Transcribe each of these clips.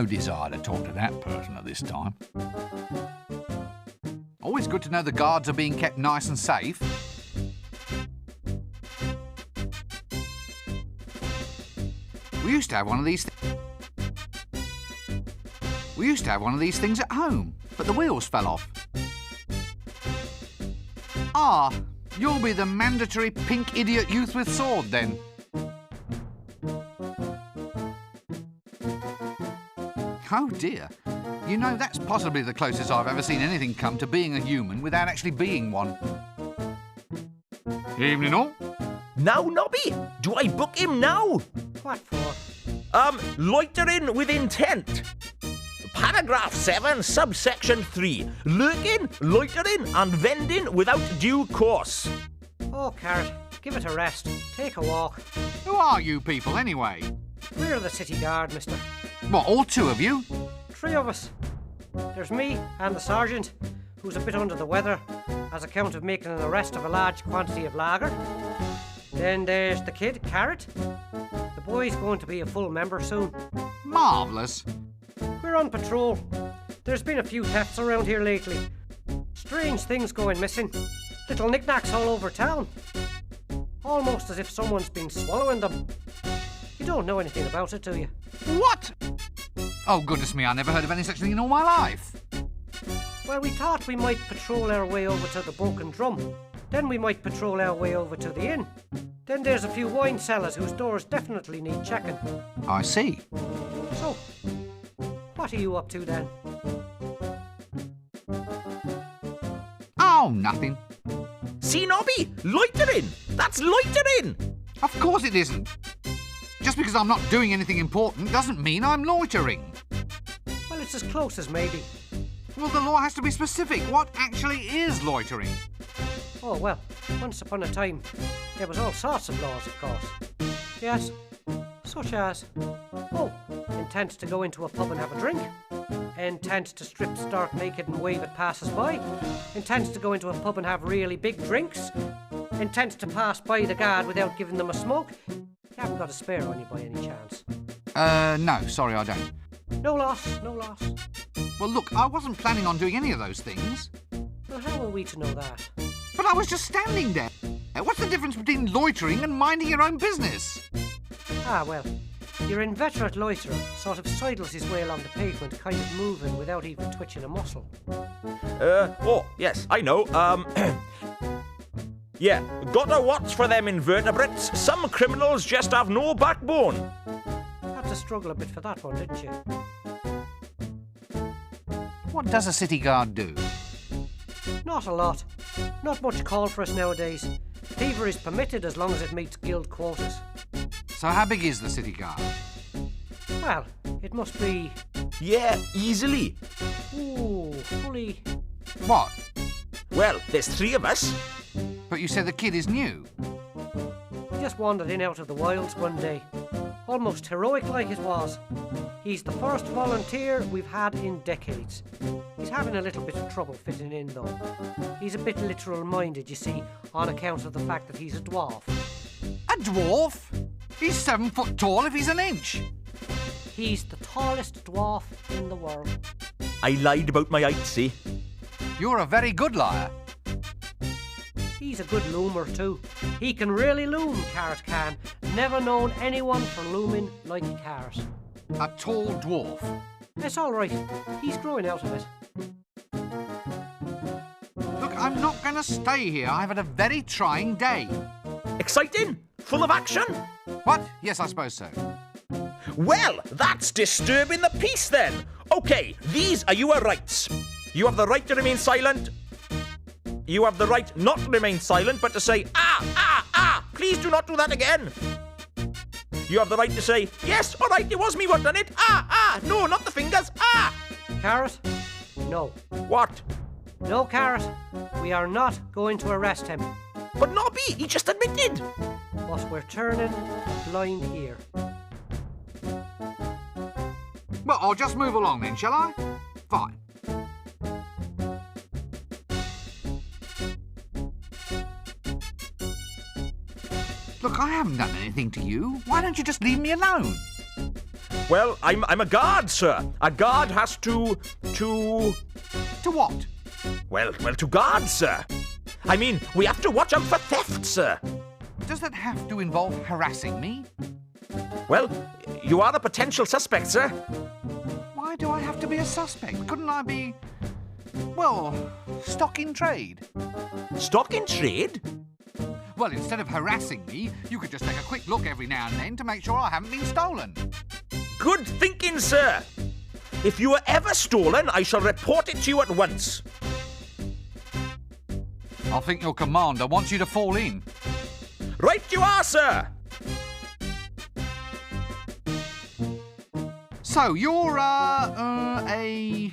No desire to talk to that person at this time. Always good to know the guards are being kept nice and safe. We used to have one of these things at home, but the wheels fell off. Ah, you'll be the mandatory pink idiot youth with sword then. Oh dear. You know, that's possibly the closest I've ever seen anything come to being a human without actually being one. Evening all. Now, Nobby, do I book him now? What for? Loitering with intent. Paragraph 7, subsection 3. Lurking, loitering and vending without due course. Oh, Carrot, give it a rest. Take a walk. Who are you people anyway? We're the city guard, mister. What, all two of you? 3 of us. There's me and the sergeant, who's a bit under the weather as account of making an arrest of a large quantity of lager. Then there's the kid, Carrot. The boy's going to be a full member soon. Marvellous. We're on patrol. There's been a few thefts around here lately. Strange things going missing. Little knickknacks all over town. Almost as if someone's been swallowing them. You don't know anything about it, do you? What? Oh, goodness me, I never heard of any such thing in all my life. Well, we thought we might patrol our way over to the Broken Drum. Then we might patrol our way over to the inn. Then there's a few wine cellars whose doors definitely need checking. I see. So, what are you up to then? Oh, nothing. See, Nobby, loitering. That's loitering. Of course it isn't. Just because I'm not doing anything important doesn't mean I'm loitering. Well, it's as close as maybe. Well, the law has to be specific. What actually is loitering? Oh, well, once upon a time, there was all sorts of laws, of course. Yes, such as, intent to go into a pub and have a drink. Intent to strip stark naked and wave at passers-by. Intent to go into a pub and have really big drinks. Intent to pass by the guard without giving them a smoke. You haven't got a spare on you by any chance? No, sorry, I don't. No loss, no loss. Well, look, I wasn't planning on doing any of those things. Well, how are we to know that? But I was just standing there. What's the difference between loitering and minding your own business? Ah, well, your inveterate loiterer sort of sidles his way along the pavement, kind of moving without even twitching a muscle. Yes, I know. Yeah, gotta watch for them invertebrates. Some criminals just have no backbone. Had to struggle a bit for that one, didn't you? What does a city guard do? Not a lot. Not much call for us nowadays. Thievery is permitted as long as it meets guild quotas. So how big is the city guard? Well, it must be... Yeah, easily. Ooh, fully... What? Well, there's 3 of us. But you said the kid is new. He just wandered in out of the wilds one day. Almost heroic like it was. He's the first volunteer we've had in decades. He's having a little bit of trouble fitting in, though. He's a bit literal-minded, you see, on account of the fact that he's a dwarf. A dwarf? He's 7 foot tall if he's an inch. He's the tallest dwarf in the world. I lied about my height, see? You're a very good liar. He's a good loomer, too. He can really loom, Carrot can. Never known anyone for looming like Carrot. A tall dwarf. It's all right. He's growing out of it. Look, I'm not going to stay here. I've had a very trying day. Exciting? Full of action? What? Yes, I suppose so. Well, that's disturbing the peace then. Okay, these are your rights. You have the right to remain silent. You have the right not to remain silent, but to say, please do not do that again. You have the right to say, yes, all right, it was me what done it. No, not the fingers. Carrot? No. What? No, Carrot. We are not going to arrest him. But Nobby, he just admitted. But we're turning a blind ear. Well, I'll just move along then, shall I? Fine. Look, I haven't done anything to you. Why don't you just leave me alone? Well, I'm a guard, sir. A guard has to... To what? Well, to guard, sir. I mean, we have to watch out for theft, sir. Does that have to involve harassing me? Well, you are a potential suspect, sir. Why do I have to be a suspect? Couldn't I be, well, stock in trade? Stock in trade? Well, instead of harassing me, you could just take a quick look every now and then to make sure I haven't been stolen. Good thinking, sir. If you are ever stolen, I shall report it to you at once. I think your commander wants you to fall in. Right you are, sir. So, you're, A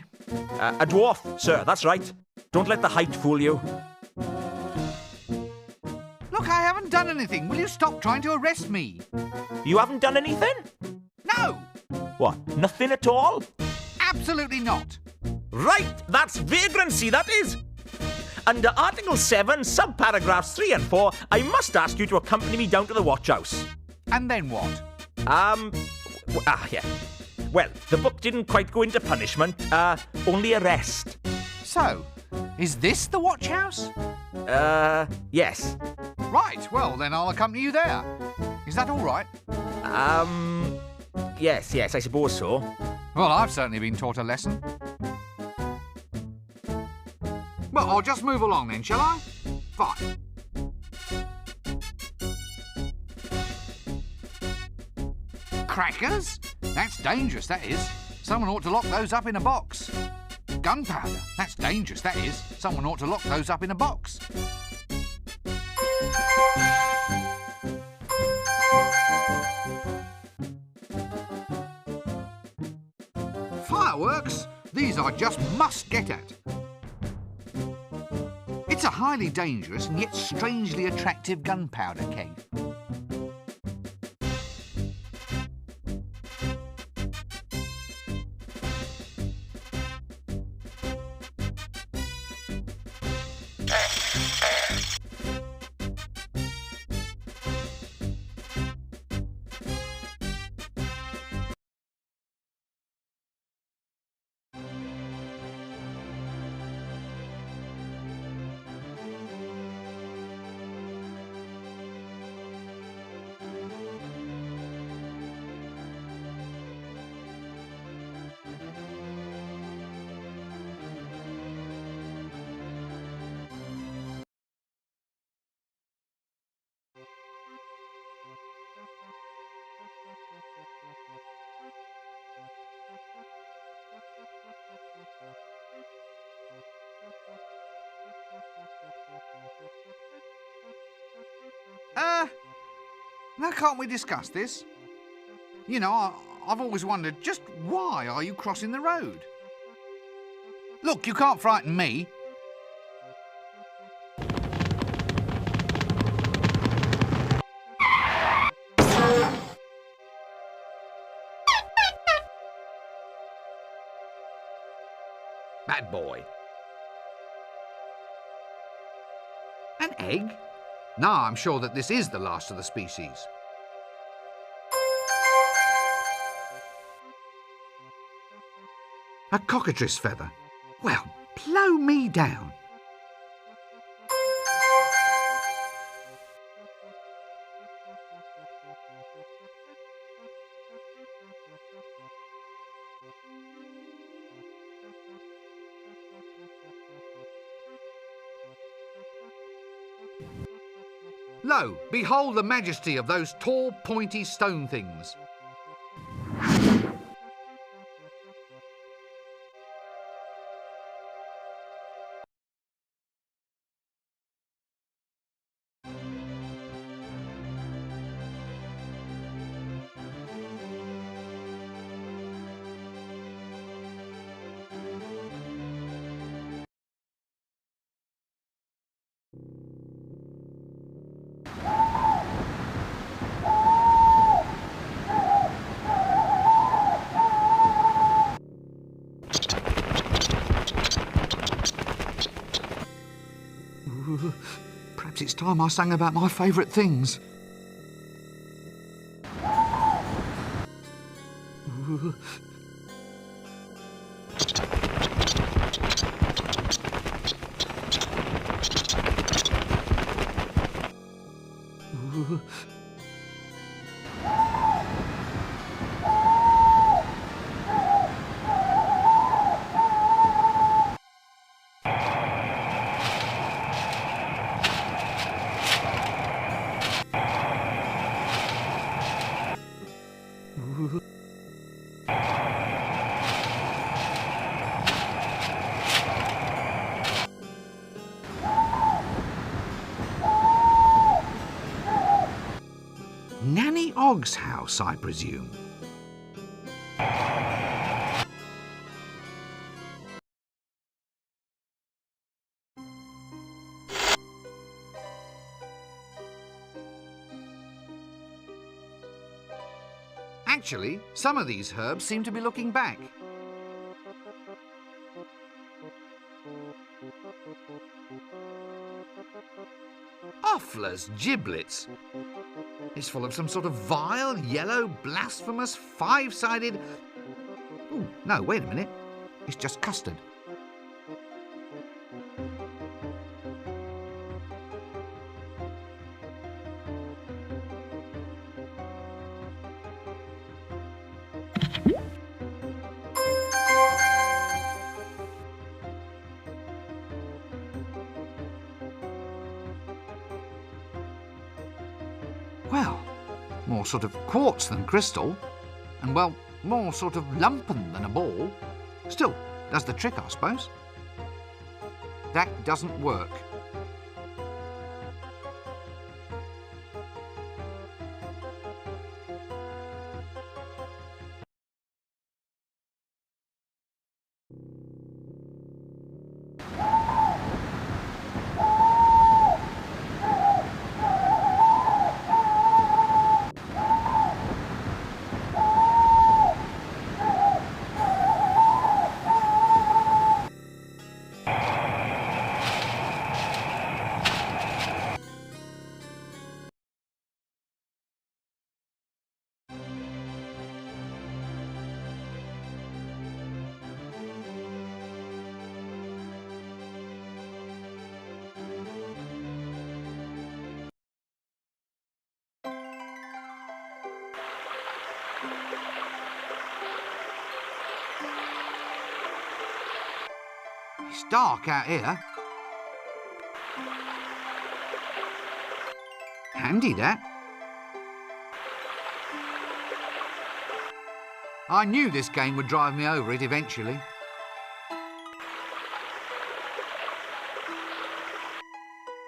dwarf, sir, that's right. Don't let the height fool you. Look, I haven't done anything. Will you stop trying to arrest me? You haven't done anything? No! What, nothing at all? Absolutely not. Right, that's vagrancy, that is. Under Article 7, subparagraphs 3 and 4, I must ask you to accompany me down to the watch house. And then what? Yeah. Well, the book didn't quite go into punishment, only arrest. So, is this the watch house? Yes. Right, well, then I'll accompany you there. Is that all right? Yes, I suppose so. Well, I've certainly been taught a lesson. Well, I'll just move along then, shall I? Fine. Crackers? That's dangerous, that is. Someone ought to lock those up in a box. Gunpowder? That's dangerous, that is. Someone ought to lock those up in a box. Fireworks? These I just must get at. It's a highly dangerous and yet strangely attractive gunpowder keg. Now can't we discuss this? You know, I've always wondered, just why are you crossing the road? Look, you can't frighten me. Bad boy. An egg? Now I'm sure that this is the last of the species. A cockatrice feather. Well, blow me down. Lo, behold the majesty of those tall, pointy stone things. Perhaps it's time I sang about my favourite things. dog's house, I presume. Actually, some of these herbs seem to be looking back. Offler's giblets! It's full of some sort of vile, yellow, blasphemous, five-sided... Oh, no, wait a minute. It's just custard. Well, more sort of quartz than crystal, and, well, more sort of lumpen than a ball. Still, does the trick, I suppose. That doesn't work. It's dark out here. Handy, that. I knew this game would drive me over it eventually.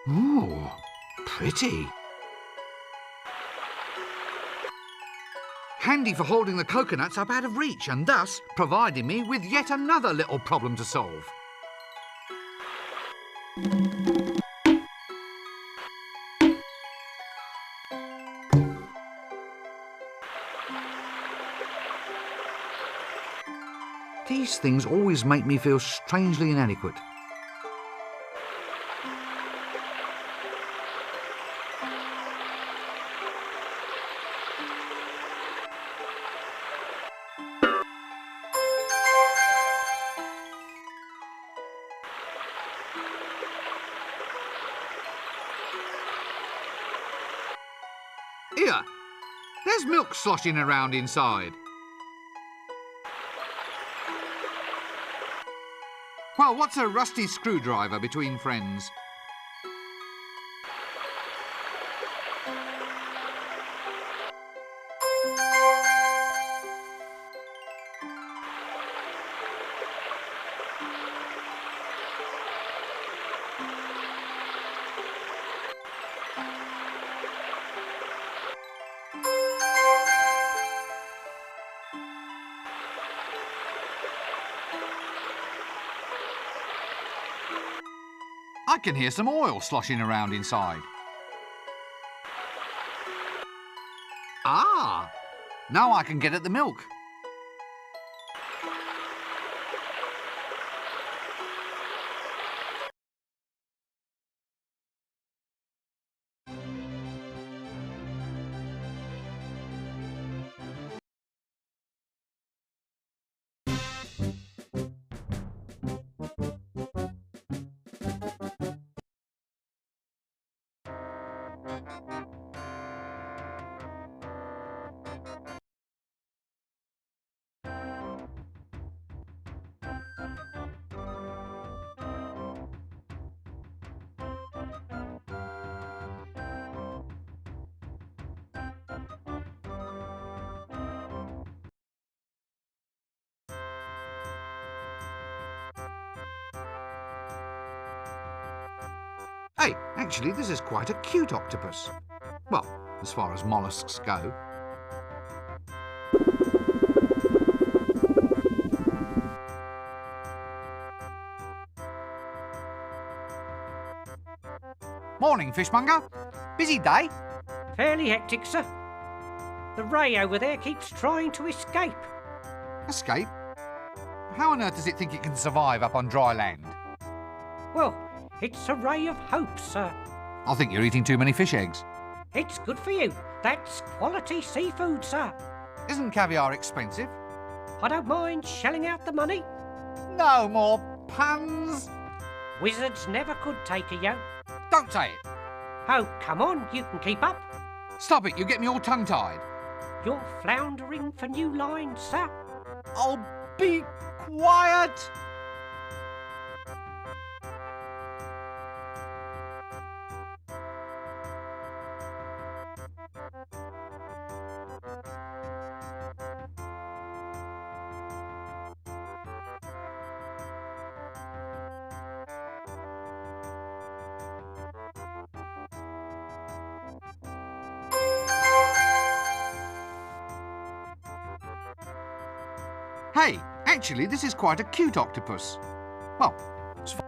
Ooh, pretty. Handy for holding the coconuts up out of reach and thus providing me with yet another little problem to solve. These things always make me feel strangely inadequate. Here, there's milk sloshing around inside. Well, what's a rusty screwdriver between friends? I can hear some oil sloshing around inside. Ah! Now I can get at the milk. Hey, actually, this is quite a cute octopus. Well, as far as mollusks go. Morning, fishmonger. Busy day? Fairly hectic, sir. The ray over there keeps trying to escape. Escape? How on earth does it think it can survive up on dry land? Well, it's a ray of hope, sir. I think you're eating too many fish eggs. It's good for you. That's quality seafood, sir. Isn't caviar expensive? I don't mind shelling out the money. No more puns. Wizards never could take a yo. Don't say it. Oh, come on, you can keep up. Stop it, you get me all tongue-tied. You're floundering for new lines, sir. Oh, be quiet. Hey, actually, this is quite a cute octopus. Well, it's fine.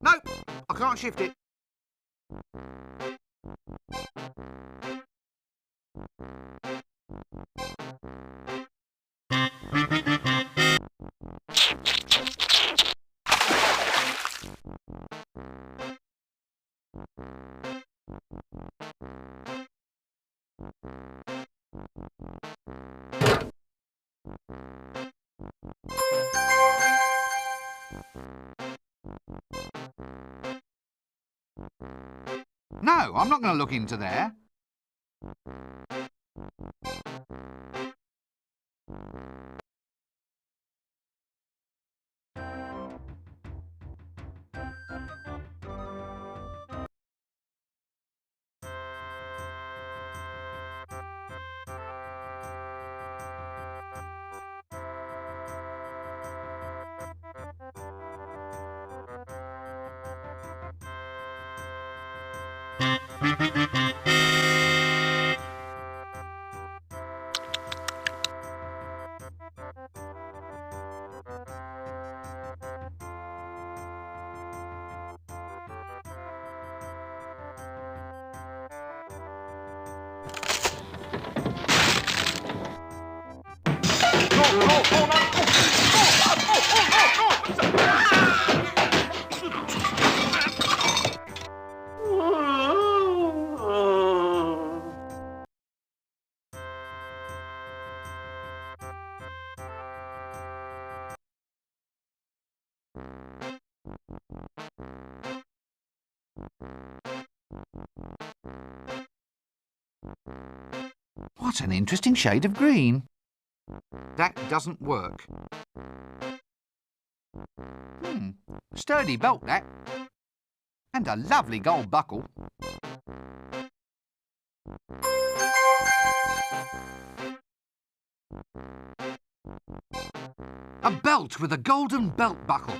No, I can't shift it. No, I'm not going to look into there. What an interesting shade of green. That doesn't work. Sturdy belt, that. And a lovely gold buckle. A belt with a golden belt buckle.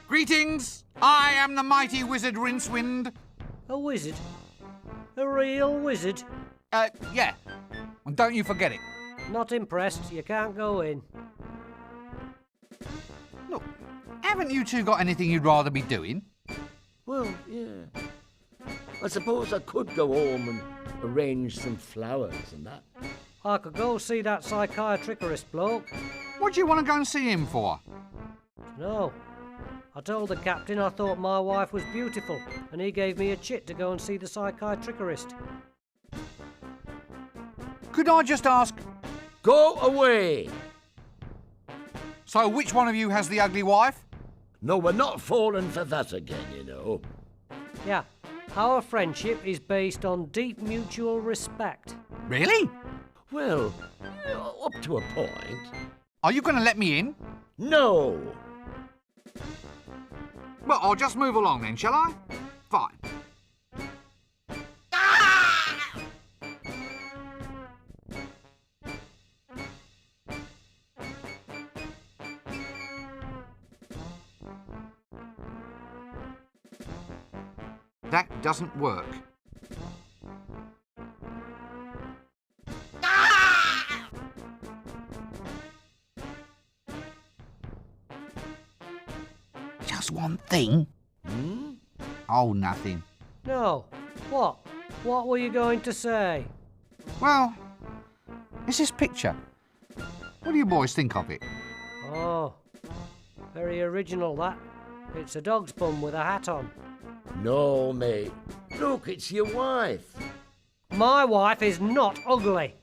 Greetings! I am the mighty wizard Rincewind. A wizard? A real wizard? Yeah. And don't you forget it. Not impressed. You can't go in. Haven't you two got anything you'd rather be doing? Well, yeah. I suppose I could go home and arrange some flowers and that. I could go see that psychiatrist bloke. What do you want to go and see him for? No. I told the captain I thought my wife was beautiful, and he gave me a chit to go and see the psychiatrist. Could I just ask, Go away! so which one of you has the ugly wife? No, we're not falling for that again, you know. Yeah, our friendship is based on deep mutual respect. Really? Well, up to a point. Are you going to let me in? No! Well, I'll just move along then, shall I? Fine. That doesn't work. Just one thing. Oh, nothing. No. What? What were you going to say? Well, it's this picture. What do you boys think of it? Oh, very original that. It's a dog's bum with a hat on. No, mate. Look, it's your wife. My wife is not ugly.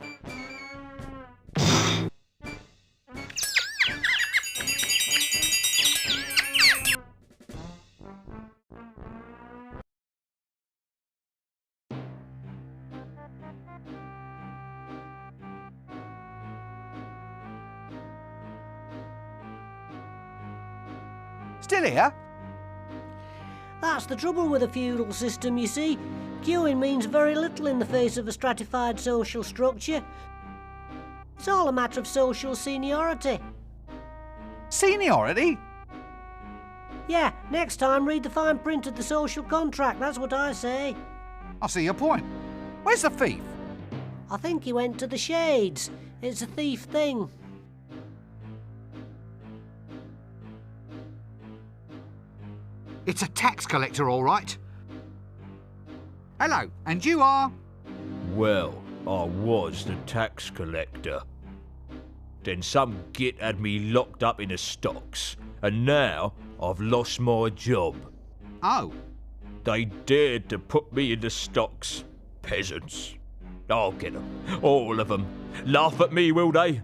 Still here? That's the trouble with a feudal system, you see. Queuing means very little in the face of a stratified social structure. It's all a matter of social seniority. Seniority? Yeah, next time read the fine print of the social contract, that's what I say. I see your point. Where's the thief? I think he went to the Shades. It's a thief thing. It's a tax collector, all right. Hello, and you are? Well, I was the tax collector. Then some git had me locked up in the stocks, and now I've lost my job. Oh, They dared to put me in the stocks. Peasants. I'll get 'em. All of 'em. Laugh at me, will they?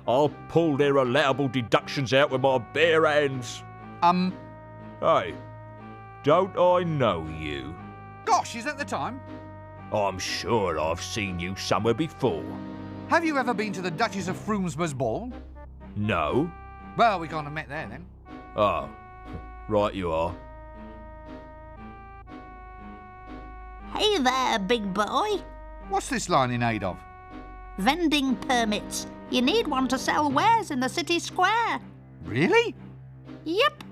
I'll pull their allowable deductions out with my bare hands. Hey, don't I know you? gosh, is that the time? I'm sure I've seen you somewhere before. Have you ever been to the Duchess of Fromesbur's ball? No? Well, we kind of met there then. Oh, right you are. Hey there, big boy. What's this line in aid of? Vending permits. You need one to sell wares in the city square. Really? Yep.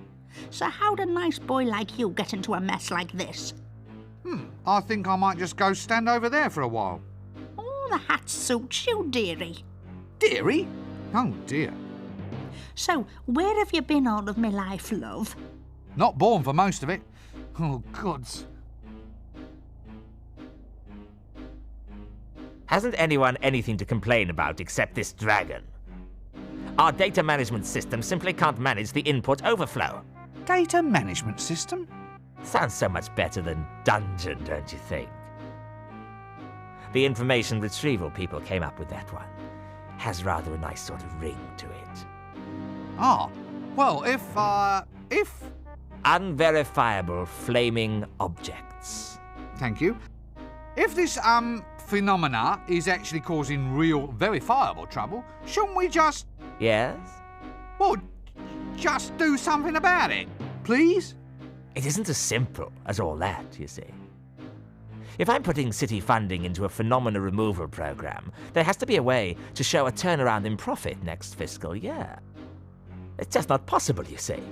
So how'd a nice boy like you get into a mess like this? I think I might just go stand over there for a while. Oh, the hat suits you, dearie. Dearie? Oh dear. So, where have you been all of my life, love? Not born for most of it. Oh, gods. Hasn't anyone anything to complain about except this dragon? Our data management system simply can't manage the input overflow. Data management system? Sounds so much better than dungeon, don't you think? The information retrieval people came up with that one. Has rather a nice sort of ring to it. Ah, well, if... Unverifiable flaming objects. Thank you. If this, phenomena is actually causing real, verifiable trouble, shouldn't we just... Yes? Well, just do something about it, please? It isn't as simple as all that, you see. If I'm putting city funding into a phenomena removal program, there has to be a way to show a turnaround in profit next fiscal year. It's just not possible, you see.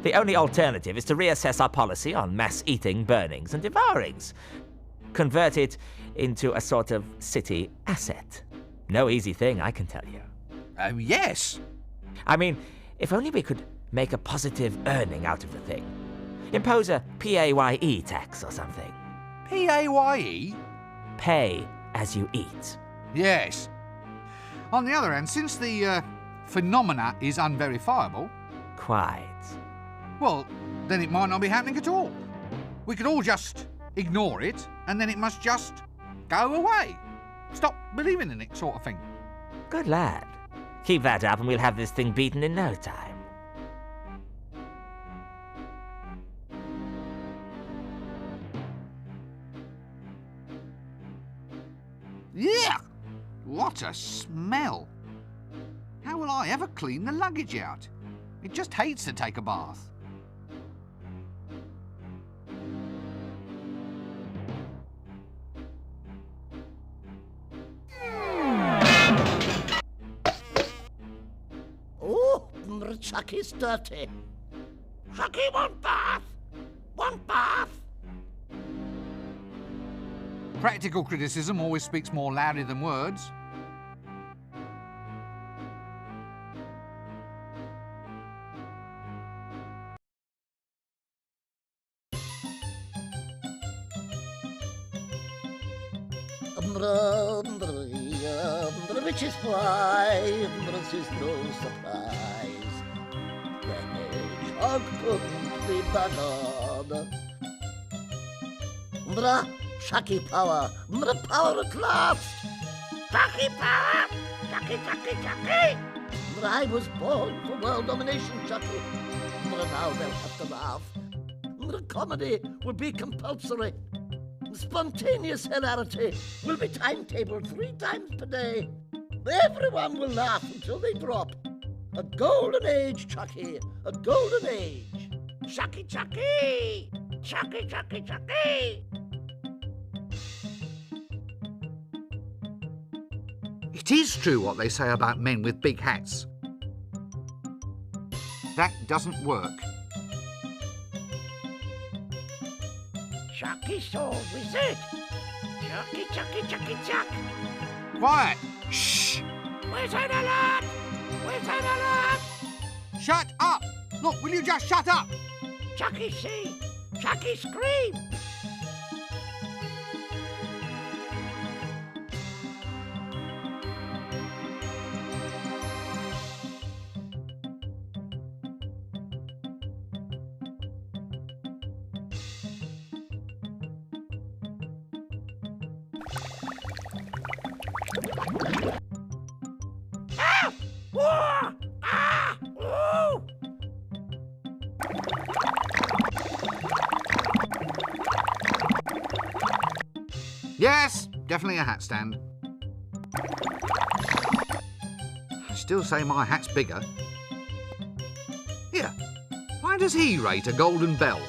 The only alternative is to reassess our policy on mass eating, burnings, and devourings. Convert it into a sort of city asset. No easy thing, I can tell you. Yes. I mean, if only we could make a positive earning out of the thing. Impose a PAYE tax or something. PAYE? Pay as you eat. Yes. On the other hand, since the phenomena is unverifiable, Quite. well, then it might not be happening at all. We could all just ignore it, and then it must just go away. Stop believing in it, sort of thing. Good lad. Keep that up and we'll have this thing beaten in no time. Yeah! What a smell! How will I ever clean the luggage out? It just hates to take a bath. Oh, Chucky's dirty. Chucky, one bath! One bath! Practical criticism always speaks more loudly than words. Which is why this is no surprise. The hedgehog couldn't be bothered. Chucky power, power at last. Chucky power, Chucky. I was born for world domination, Chucky. Now they'll have to laugh. Comedy will be compulsory. Spontaneous hilarity will be timetabled 3 times per day. Everyone will laugh until they drop. A golden age, Chucky. A golden age. Chucky. Chucky. It is true what they say about men with big hats. That doesn't work. Chucky soul wizard. Chuck. Quiet! Shh! Wizard alert! Wizard alert! Shut up! Look, will you just shut up? Chucky see! Chucky scream! Yes, definitely a hat stand. I still say my hat's bigger. Here, why does he rate a golden bell?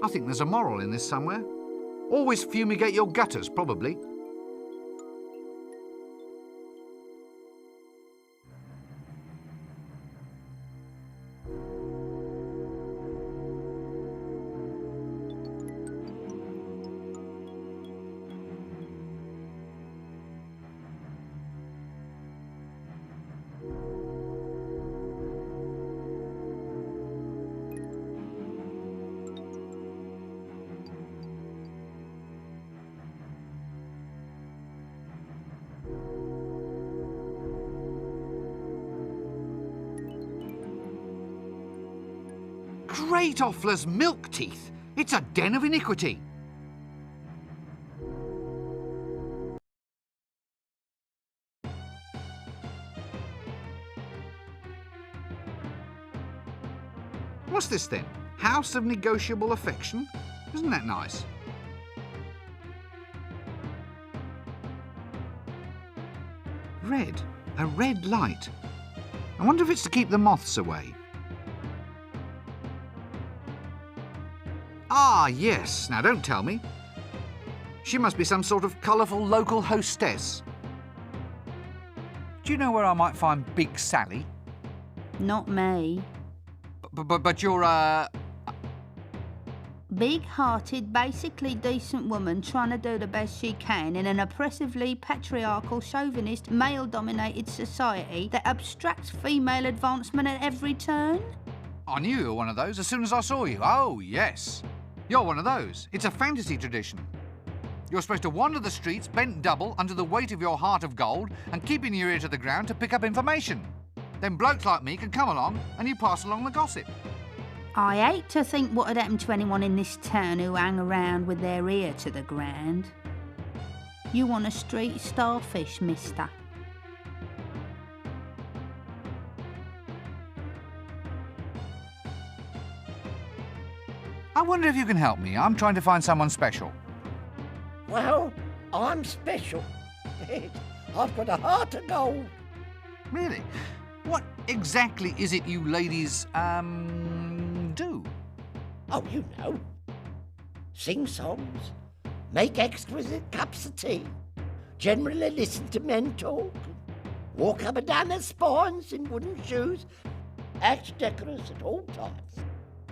I think there's a moral in this somewhere. Always fumigate your gutters, probably. Great Offler's milk teeth! It's a den of iniquity! What's this then? House of Negotiable Affection? Isn't that nice? Red. A red light. I wonder if it's to keep the moths away. Ah, yes. Now, don't tell me. She must be some sort of colourful local hostess. Do you know where I might find Big Sally? Not me. But you're a... Big-hearted, basically decent woman trying to do the best she can in an oppressively patriarchal, chauvinist, male-dominated society that abstracts female advancement at every turn? I knew you were one of those as soon as I saw you. Oh, yes. You're one of those. It's a fantasy tradition. You're supposed to wander the streets bent double under the weight of your heart of gold and keeping your ear to the ground to pick up information. Then blokes like me can come along and you pass along the gossip. I hate to think what had happened to anyone in this town who hang around with their ear to the ground. You want a street starfish, mister? I wonder if you can help me. I'm trying to find someone special. Well, I'm special. I've got a heart of gold. Really? What exactly is it you ladies, do? Oh, you know. Sing songs, make exquisite cups of tea, generally listen to men talk, walk up and down their spines in wooden shoes, act decorous at all times.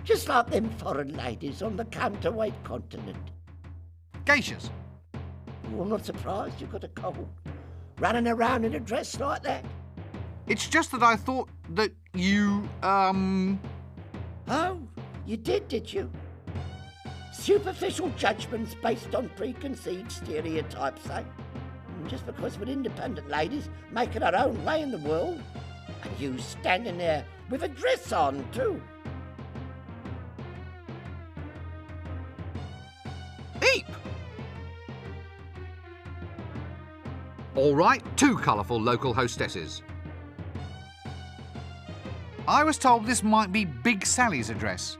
Just like them foreign ladies on the counterweight continent. Geishas. Oh, I'm not surprised you've got a cold, running around in a dress like that. It's just that I thought that you, Oh, you did you? Superficial judgments based on preconceived stereotypes, eh? Just because we're independent ladies making our own way in the world. And you standing there with a dress on, too. Eep! All right, 2 colourful local hostesses. I was told this might be Big Sally's address.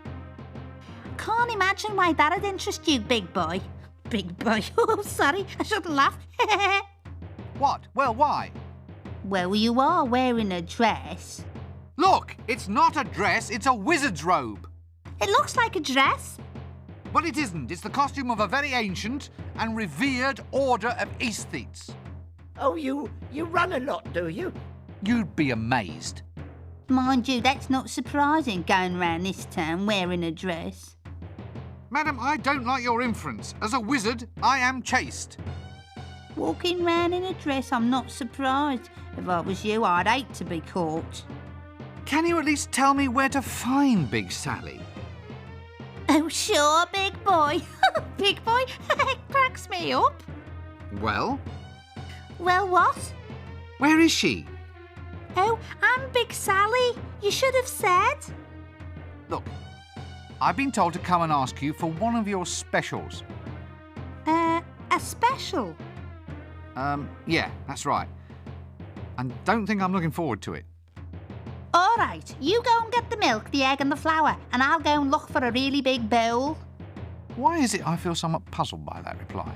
Can't imagine why that'd interest you, big boy. Big boy. Oh, sorry, I shouldn't laugh. What? Well, why? Well, you are wearing a dress. Look, it's not a dress, it's a wizard's robe. It looks like a dress. But it isn't. It's the costume of a very ancient and revered order of aesthetes. Oh, you run a lot, do you? You'd be amazed. Mind you, that's not surprising, going round this town wearing a dress. Madam, I don't like your inference. As a wizard, I am chaste. Walking round in a dress, I'm not surprised. If I was you, I'd hate to be caught. Can you at least tell me where to find Big Sally? Oh, sure, big boy. Big boy, it cracks me up. Well, Well, what? where is she? Oh, I'm Big Sally. You should have said. Look, I've been told to come and ask you for one of your specials. A special? Yeah, that's right. And don't think I'm looking forward to it. All right, you go and get the milk, the egg and the flour, and I'll go and look for a really big bowl. Why is it I feel somewhat puzzled by that reply?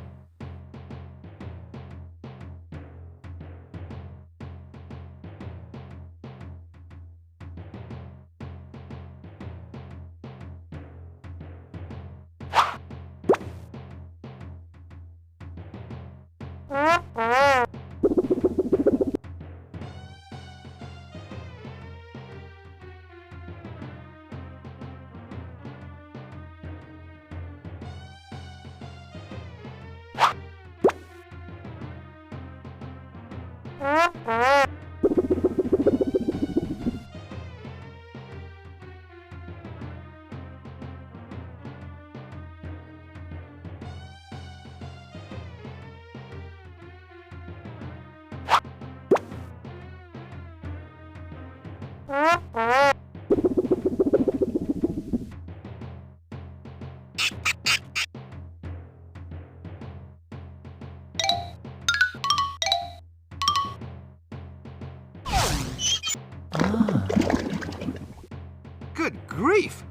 Good grief!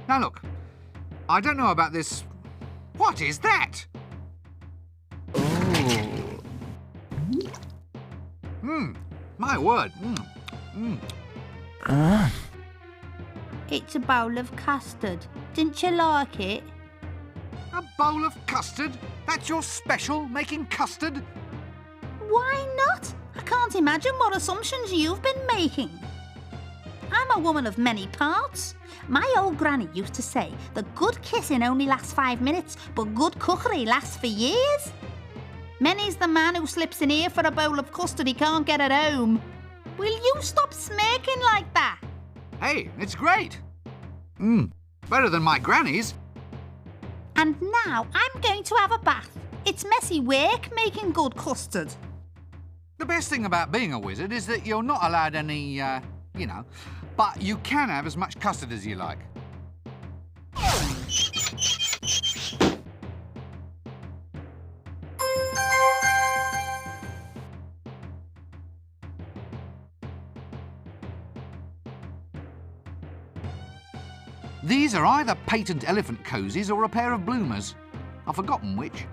Now look, I don't know about this. What is that? My word. It's a bowl of custard. Didn't you like it? A bowl of custard? That's your special, making custard? Why not? I can't imagine what assumptions you've been making. I'm a woman of many parts. My old granny used to say that good kissing only lasts 5 minutes, but good cookery lasts for years. Many's the man who slips in here for a bowl of custard he can't get at home. Will you stop smirking like that? Hey, it's great. Better than my granny's. And now I'm going to have a bath. It's messy work making good custard. The best thing about being a wizard is that you're not allowed any, but you can have as much custard as you like. These are either patent elephant cozies or a pair of bloomers. I've forgotten which.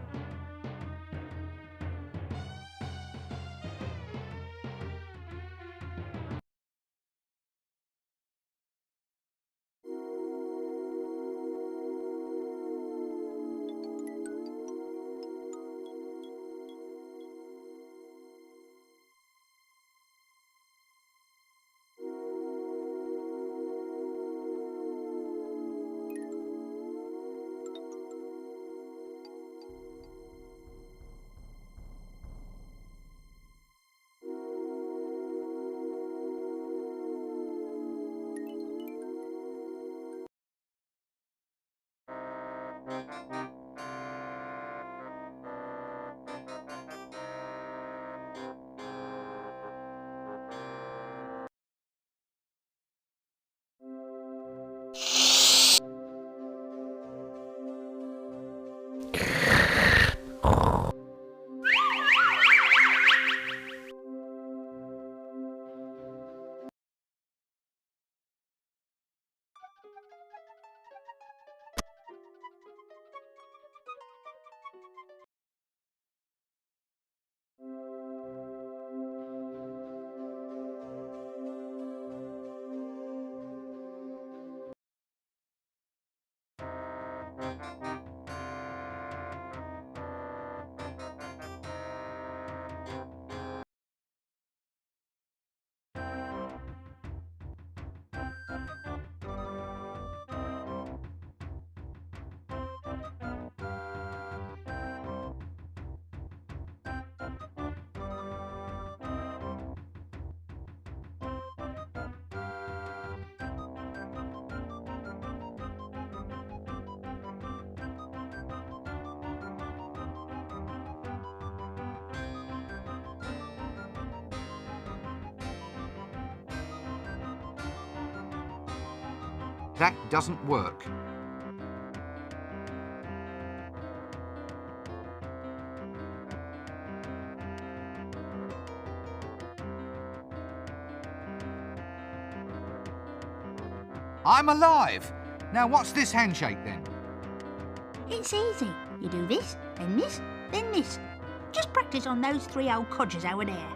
That doesn't work. I'm alive! Now what's this handshake then? It's easy. You do this, then this, then this. Just practice on those 3 old codgers over there.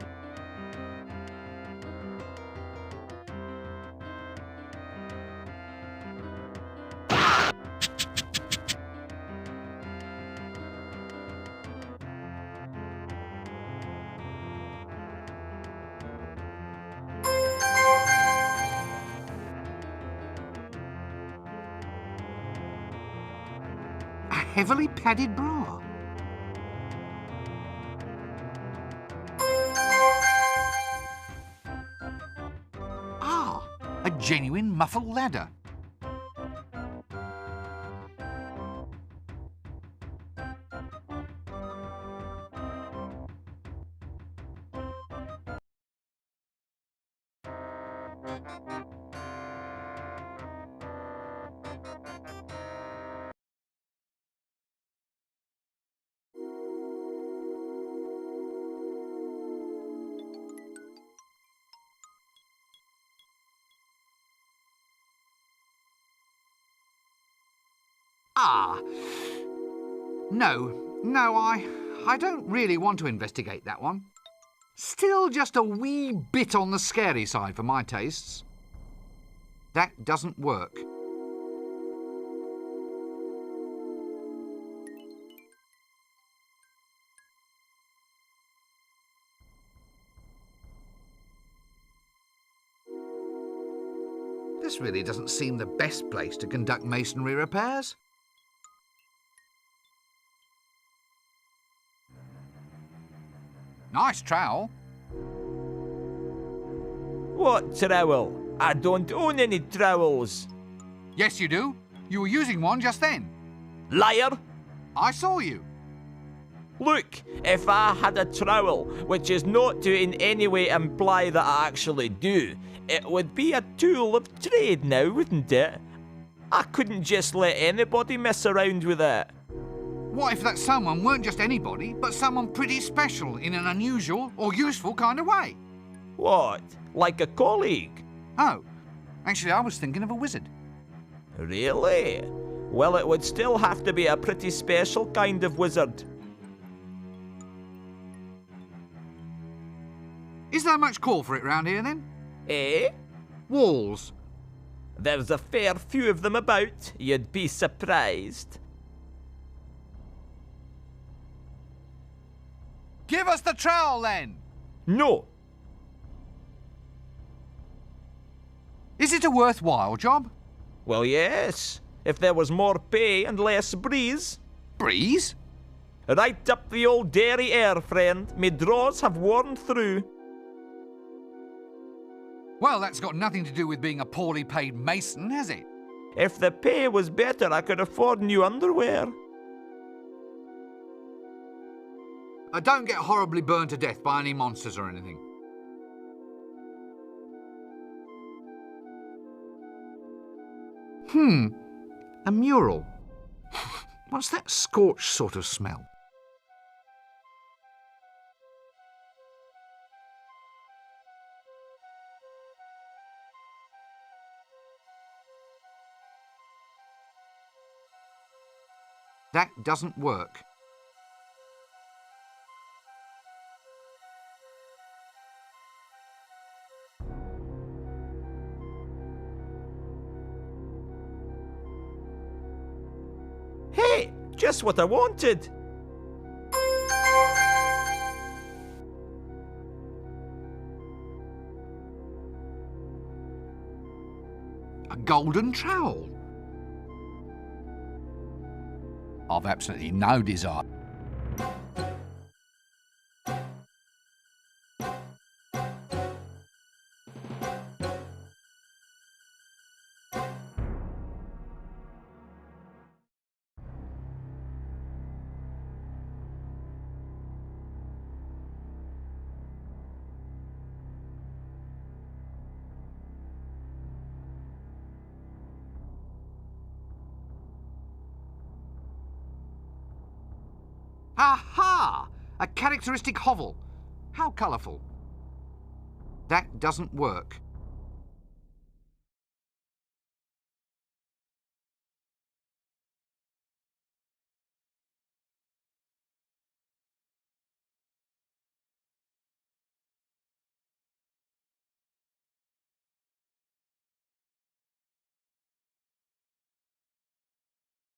A heavily padded bra. genuine muffled ladder. Ah, no, I don't really want to investigate that one. Still just a wee bit on the scary side for my tastes. That doesn't work. This really doesn't seem the best place to conduct masonry repairs. Nice trowel. What trowel? I don't own any trowels. Yes, you do. You were using one just then. Liar! I saw you. Look, if I had a trowel, which is not to in any way imply that I actually do, it would be a tool of trade now, wouldn't it? I couldn't just let anybody mess around with it. What if that someone weren't just anybody, but someone pretty special in an unusual or useful kind of way? What? Like a colleague? Oh, actually I was thinking of a wizard. Really? Well, it would still have to be a pretty special kind of wizard. Is there much call for it round here then? Eh? Walls. There's a fair few of them about, you'd be surprised. Give us the trowel then! No. Is it a worthwhile job? Well, yes. If there was more pay and less breeze. Breeze? Right up the old dairy air, friend. Me draws have worn through. Well, that's got nothing to do with being a poorly paid mason, has it? If the pay was better, I could afford new underwear. I don't get horribly burned to death by any monsters or anything. A mural. What's that scorched sort of smell? That doesn't work. Hey, just what I wanted. A golden trowel. I've absolutely no desire. Aha! A characteristic hovel. How colourful. That doesn't work.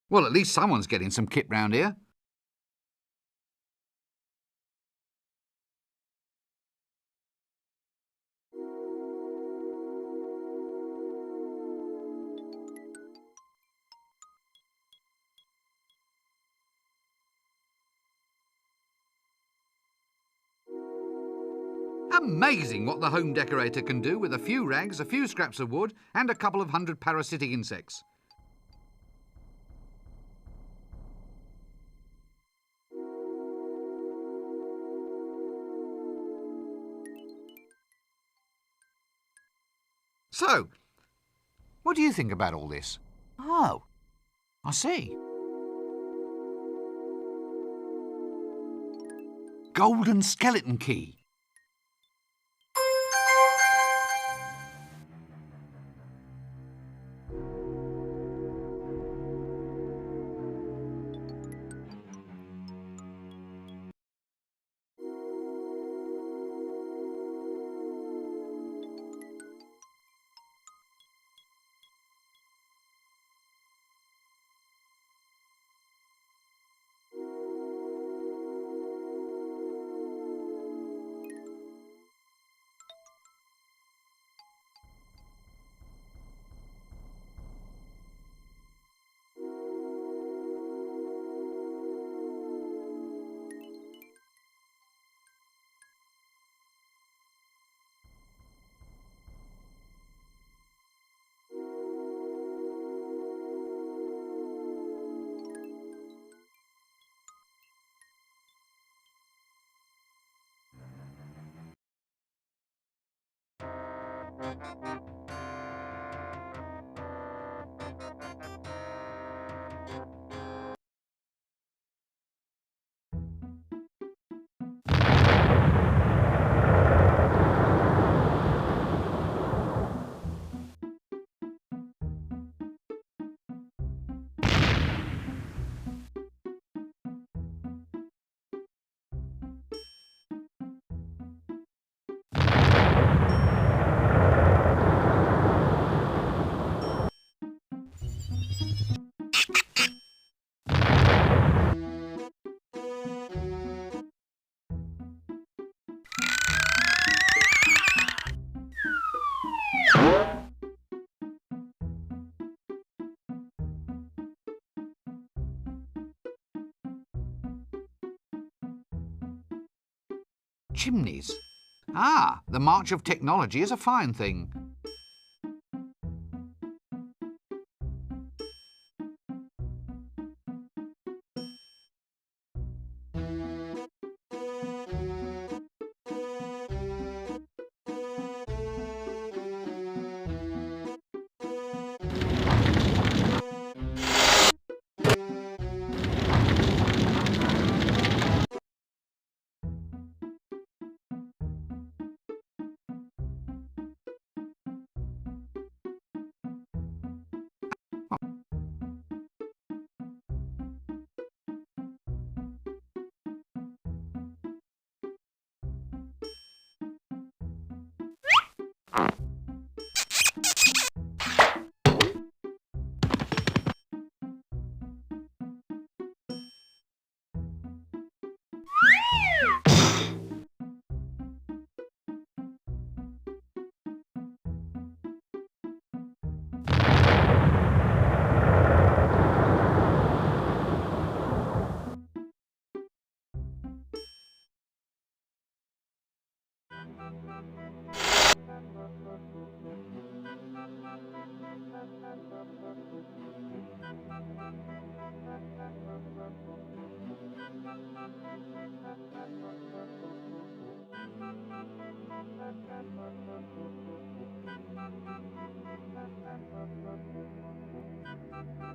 Well, at least someone's getting some kit round here. Amazing what the home decorator can do with a few rags, a few scraps of wood, and a couple of hundred parasitic insects. So, what do you think about all this? Oh, I see. Golden skeleton key. Chimneys. Ah, the march of technology is a fine thing.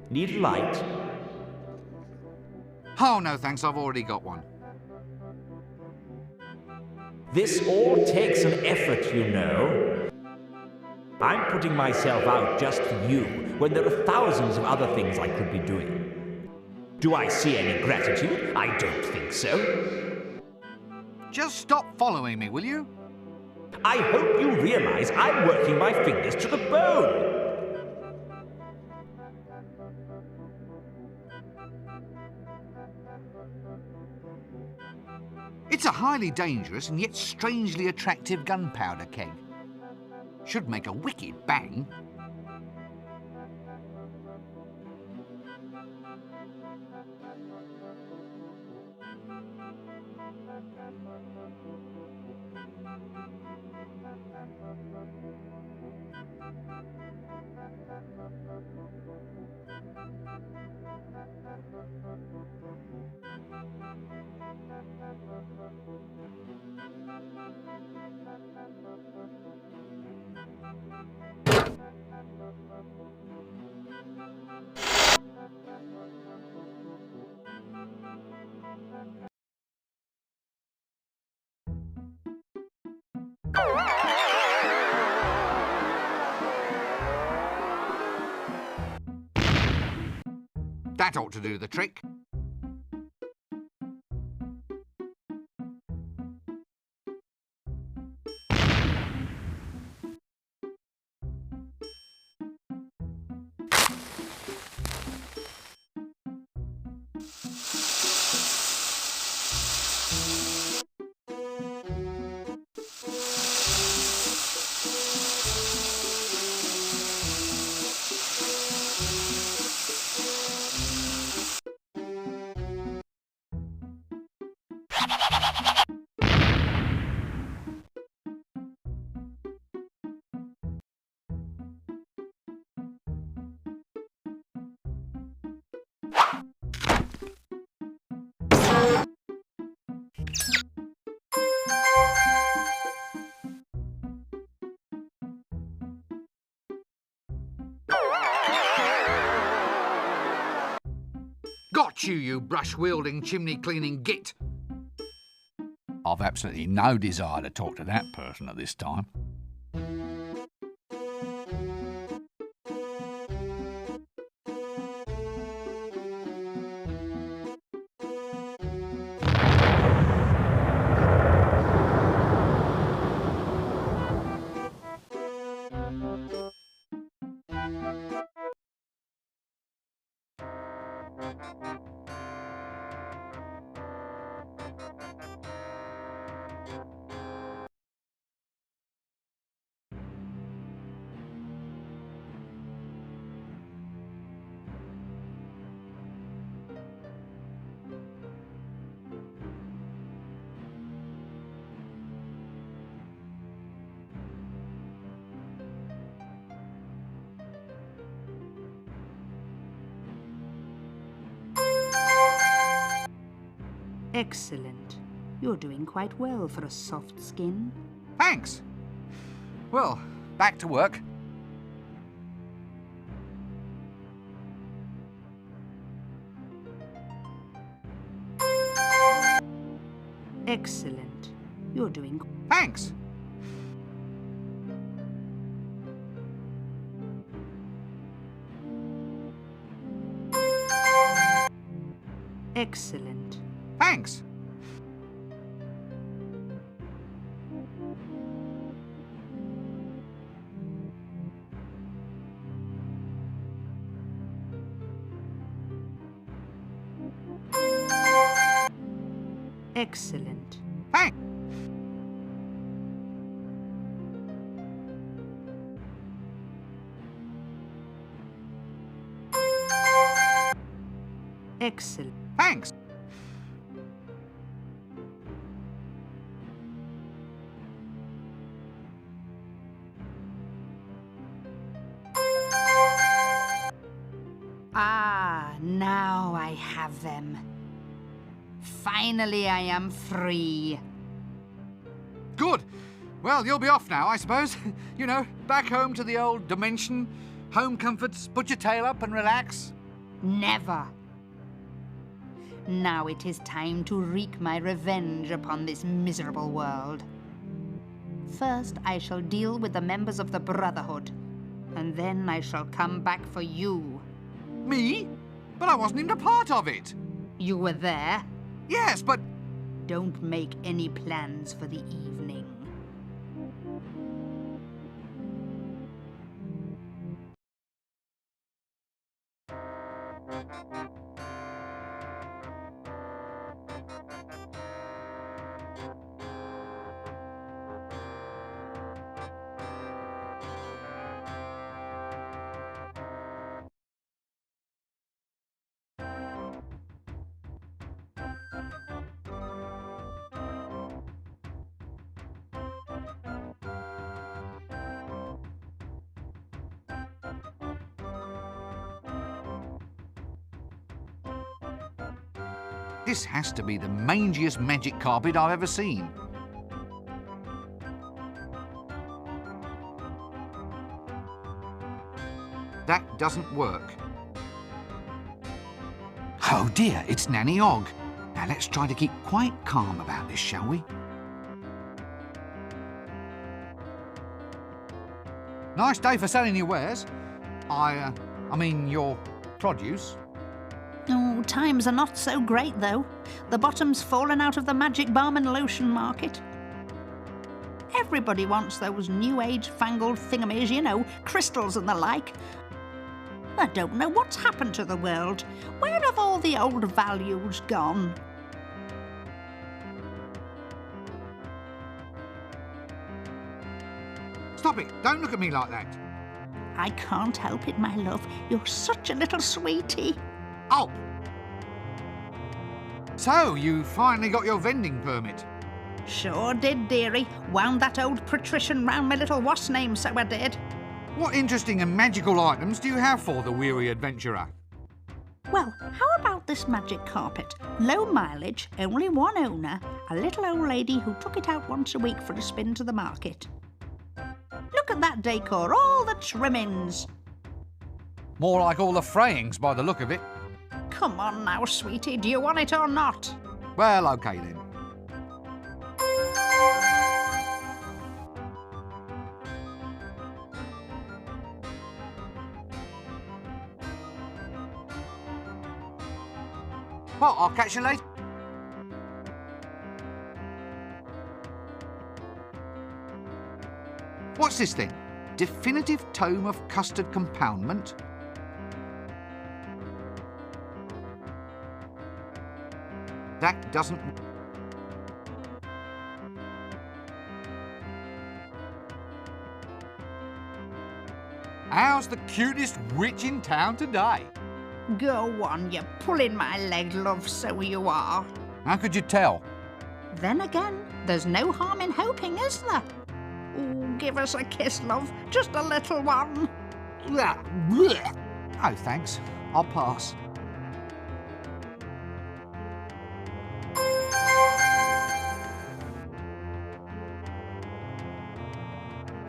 Need light? Oh, no thanks, I've already got one. This all takes an effort, you know. I'm putting myself out just for you when there are thousands of other things I could be doing. Do I see any gratitude? I don't think so. Just stop following me, will you? I hope you realize I'm working my fingers to the bone. It's a highly dangerous and yet strangely attractive gunpowder keg. Should make a wicked bang. That ought to do the trick. Got you, you brush-wielding, chimney-cleaning git! I've absolutely no desire to talk to that person at this time. Excellent. You're doing quite well for a soft skin. Thanks. Well, back to work. Excellent. You're doing... Thanks. Excellent. Thanks. Excellent. Thanks. Excellent. Thanks. Ah, now I have them. Finally, I am free. Good. Well, you'll be off now, I suppose. You know, back home to the old dimension. Home comforts, put your tail up and relax. Never. Now it is time to wreak my revenge upon this miserable world. First, I shall deal with the members of the Brotherhood, and then I shall come back for you. Me? But I wasn't even a part of it. You were there? Yes, but... Don't make any plans for the evening. This has to be the mangiest magic carpet I've ever seen. That doesn't work. Oh dear, it's Nanny Og. Now let's try to keep quite calm about this, shall we? Nice day for selling your wares. I mean your produce. Oh, times are not so great, though. The bottom's fallen out of the magic balm and lotion market. Everybody wants those new age fangled thingamies, you know, crystals and the like. I don't know what's happened to the world. Where have all the old values gone? Stop it! Don't look at me like that! I can't help it, my love. You're such a little sweetie. Oh! So, you finally got your vending permit? Sure did, dearie. Wound that old patrician round my little what's name, so I did. What interesting and magical items do you have for the weary adventurer? Well, how about this magic carpet? Low mileage, only one owner, a little old lady who took it out once a week for a spin to the market. Look at that decor, all the trimmings. More like all the frayings by the look of it. Come on now, sweetie, do you want it or not? Well, okay then. Well, I'll catch you later. What's this then? Definitive Tome of Custard Compoundment? That doesn't... How's the cutest witch in town today? Go on, you're pulling my leg, love, so you are. How could you tell? Then again, there's no harm in hoping, is there? Ooh, give us a kiss, love, just a little one. Oh, thanks. I'll pass.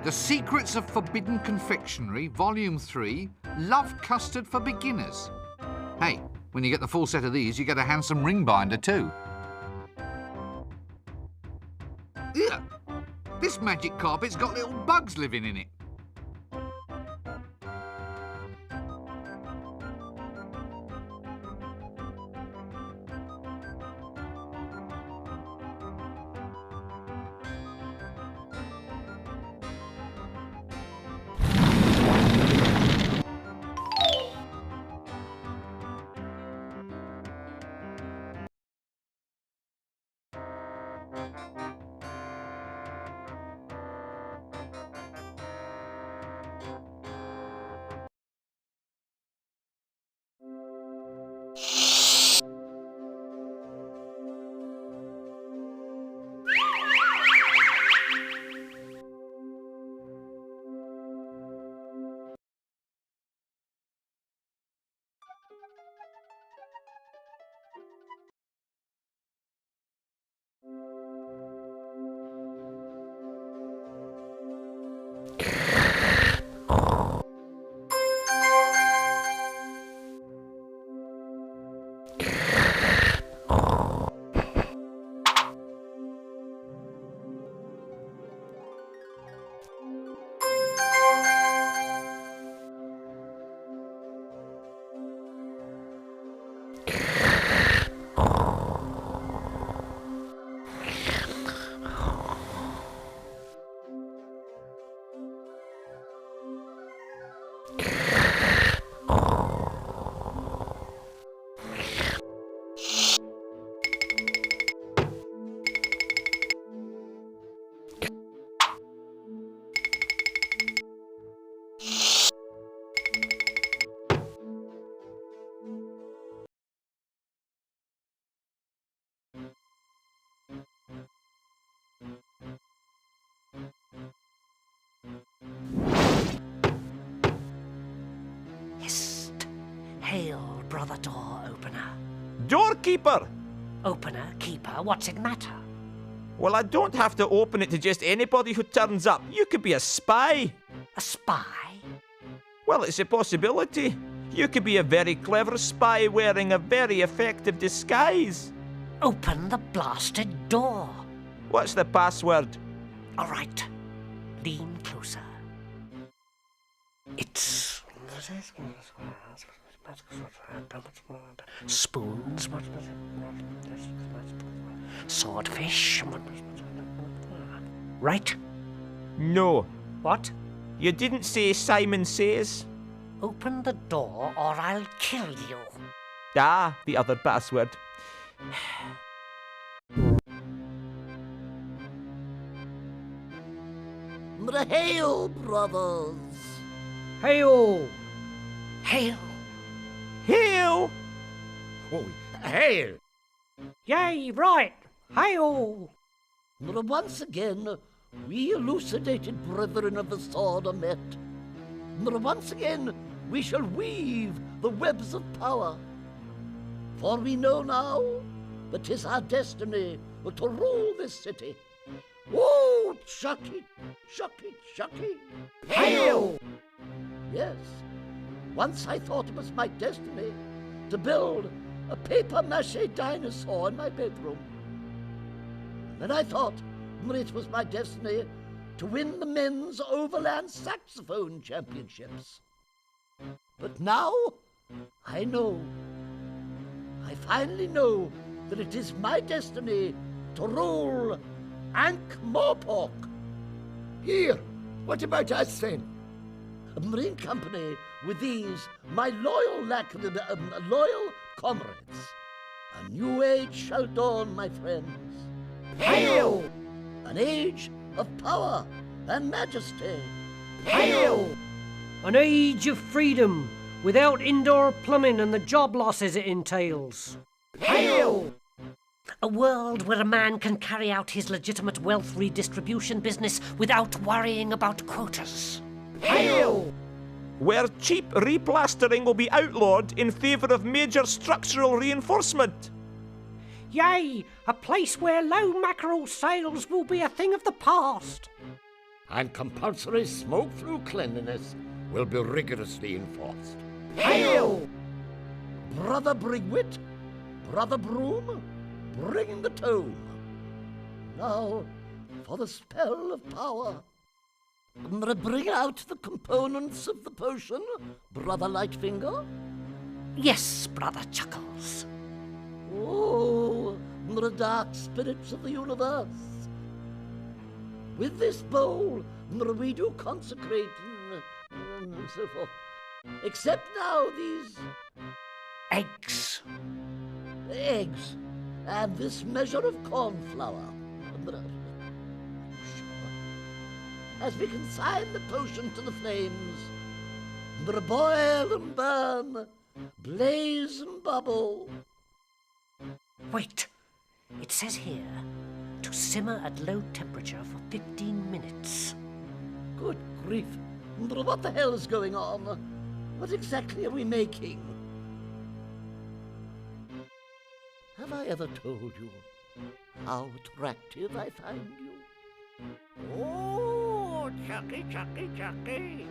The Secrets of Forbidden Confectionery, Volume 3, Love Custard for Beginners. Hey, when you get the full set of these, you get a handsome ring binder too. Ugh. This magic carpet's got little bugs living in it. Hail, brother door opener. Doorkeeper! Opener, keeper, what's it matter? Well, I don't have to open it to just anybody who turns up. You could be a spy. A spy? Well, it's a possibility. You could be a very clever spy wearing a very effective disguise. Open the blasted door. What's the password? All right. Lean closer. It's... Spoons. Swordfish. Right? No. What? You didn't say Simon Says. Open the door or I'll kill you. Ah, the other password. Hail, brothers! Hail! Hail! Hail! Oh, hail! Yay, right! Hail! Once again, we elucidated brethren of the sword are met. Once again, we shall weave the webs of power. For we know now that 'tis our destiny to rule this city. Oh, Chucky, Chucky, Chucky! Hail! Yes, once I thought it was my destiny to build a papier-mâché dinosaur in my bedroom. Then I thought it was my destiny to win the men's overland saxophone championships. But now I know. I finally know that it is my destiny to rule Ankh-Morpork. Here, what about us then? A marine company with these, my loyal comrades. A new age shall dawn, my friends. Hail! An age of power and majesty. Hail! An age of freedom without indoor plumbing and the job losses it entails. Hail! A world where a man can carry out his legitimate wealth redistribution business without worrying about quotas. Hail! Where cheap replastering will be outlawed in favour of major structural reinforcement. Yay! A place where low mackerel sales will be a thing of the past. And compulsory smoke-through cleanliness will be rigorously enforced. Hail! Brother Brigwit, Brother Broom, bring the tome. Now, for the spell of power. Bring out the components of the potion, Brother Lightfinger. Yes, Brother Chuckles. Oh, the dark spirits of the universe. With this bowl, we do consecrate and so forth. Except now these Eggs. eggs and this measure of corn flour. As we consign the potion to the flames, boil and burn, blaze and bubble. Wait. It says here to simmer at low temperature for 15 minutes. Good grief. What the hell is going on? What exactly are we making? Have I ever told you how attractive I find you? Oh, Chucky, Chucky, Chucky.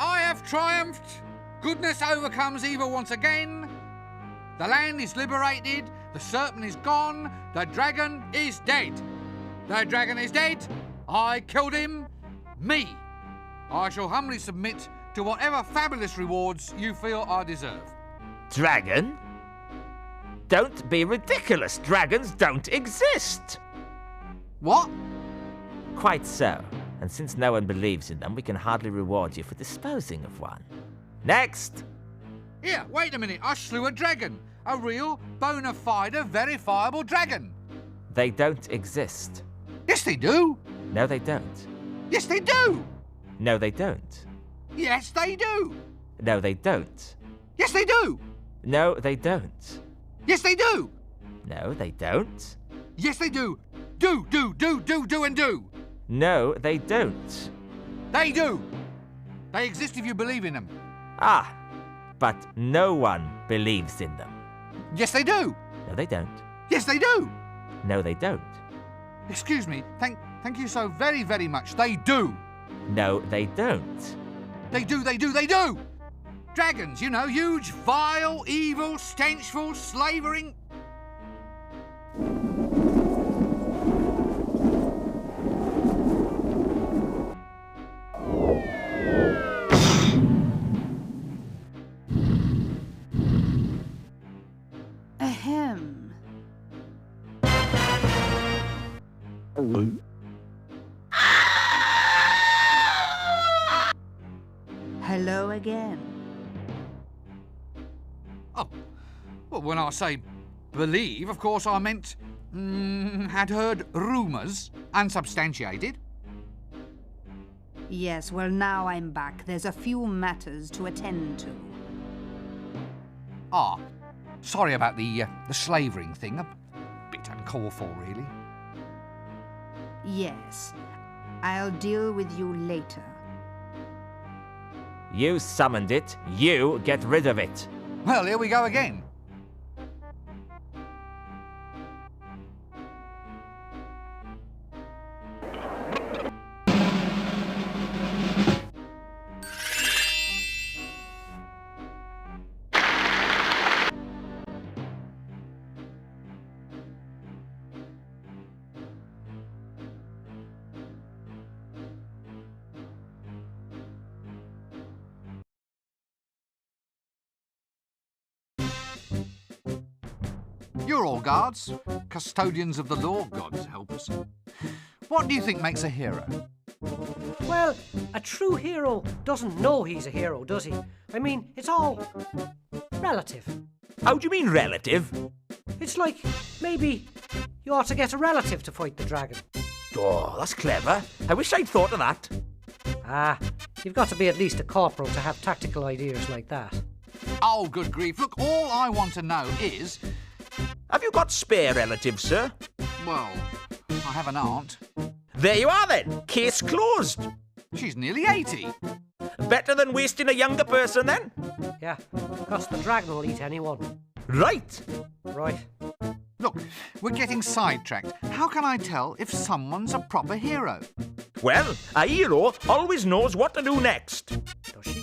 I have triumphed. Goodness overcomes evil once again. The land is liberated. The serpent is gone. The dragon is dead. The dragon is dead. I killed him. Me. I shall humbly submit to whatever fabulous rewards you feel I deserve. Dragon? Don't be ridiculous. Dragons don't exist. What? Quite so. And since no one believes in them, we can hardly reward you for disposing of one. Next! Here, wait a minute. I slew a dragon. A real, bona fide, verifiable dragon. They don't exist. Yes, they do. No, they don't. Yes, they do. No, they don't. Yes, they do. No, they don't. Yes, they do. No, they don't. Yes, they do. No, they don't. Yes, they do. Do, and do. No, they don't. They do. They exist if you believe in them. Ah, but no one believes in them. Yes, they do. No, they don't. Yes, they do. No, they don't. Excuse me. Thank you so very, very much. They do. No, they don't. They do. Dragons, you know, huge, vile, evil, stenchful, slavering... Ahem. Hello again. Oh, well, when I say believe, of course I meant... had heard rumours, unsubstantiated. Yes, well, now I'm back. There's a few matters to attend to. Ah, sorry about the slavering thing. A bit uncalled for, really. Yes, I'll deal with you later. You summoned it. You get rid of it. Well, here we go again. You're all guards, custodians of the law, God help us. What do you think makes a hero? Well, a true hero doesn't know he's a hero, does he? I mean, it's all relative. How do you mean relative? It's like maybe you ought to get a relative to fight the dragon. Oh, that's clever. I wish I'd thought of that. Ah, you've got to be at least a corporal to have tactical ideas like that. Oh, good grief. Look, all I want to know is... Have you got spare relatives, sir? Well, I have an aunt. There you are then. Case closed. She's nearly 80. Better than wasting a younger person then? Yeah, because the dragon will eat anyone. Right. Right. Look, we're getting sidetracked. How can I tell if someone's a proper hero? Well, a hero always knows what to do next. Does she?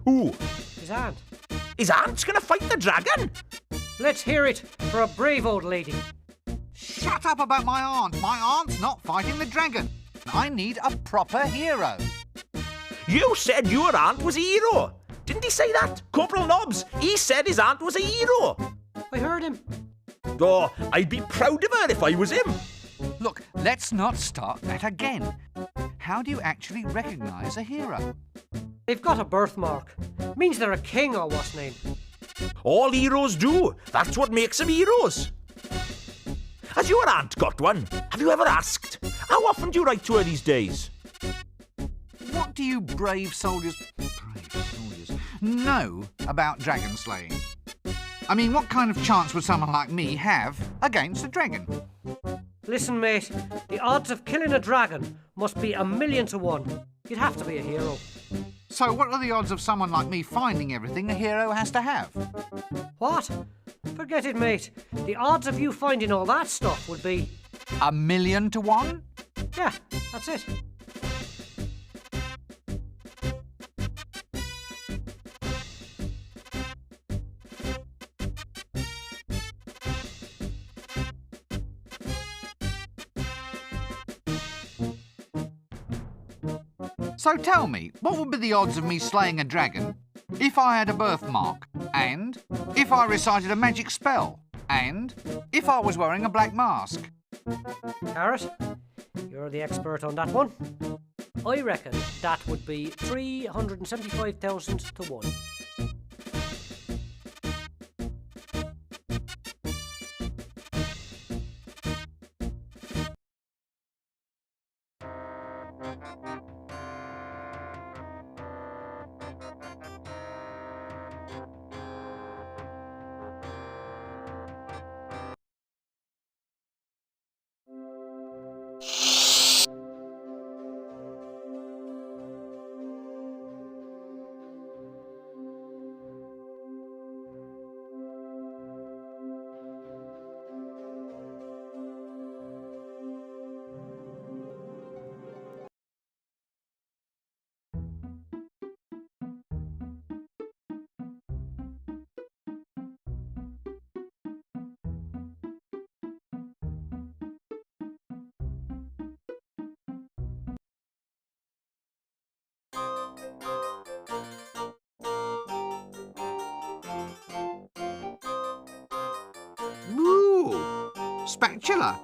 Who? His aunt. His aunt's gonna fight the dragon? Let's hear it for a brave old lady. Shut up about my aunt. My aunt's not fighting the dragon. I need a proper hero. You said your aunt was a hero. Didn't he say that? Corporal Nobbs, he said his aunt was a hero. I heard him. Oh, I'd be proud of her if I was him. Look, let's not start that again. How do you actually recognise a hero? They've got a birthmark. Means they're a king or what's name. All heroes do. That's what makes them heroes. Has your aunt got one? Have you ever asked? How often do you write to her these days? What do you brave soldiers know about dragon slaying? I mean, what kind of chance would someone like me have against a dragon? Listen, mate, the odds of killing a dragon must be 1,000,000 to 1. You'd have to be a hero. So what are the odds of someone like me finding everything a hero has to have? What? Forget it, mate. The odds of you finding all that stuff would be... 1,000,000 to 1? Yeah, that's it. So tell me, what would be the odds of me slaying a dragon if I had a birthmark, and if I recited a magic spell, and if I was wearing a black mask? Carrot, you're the expert on that one. I reckon that would be 375,000 to 1. spatula.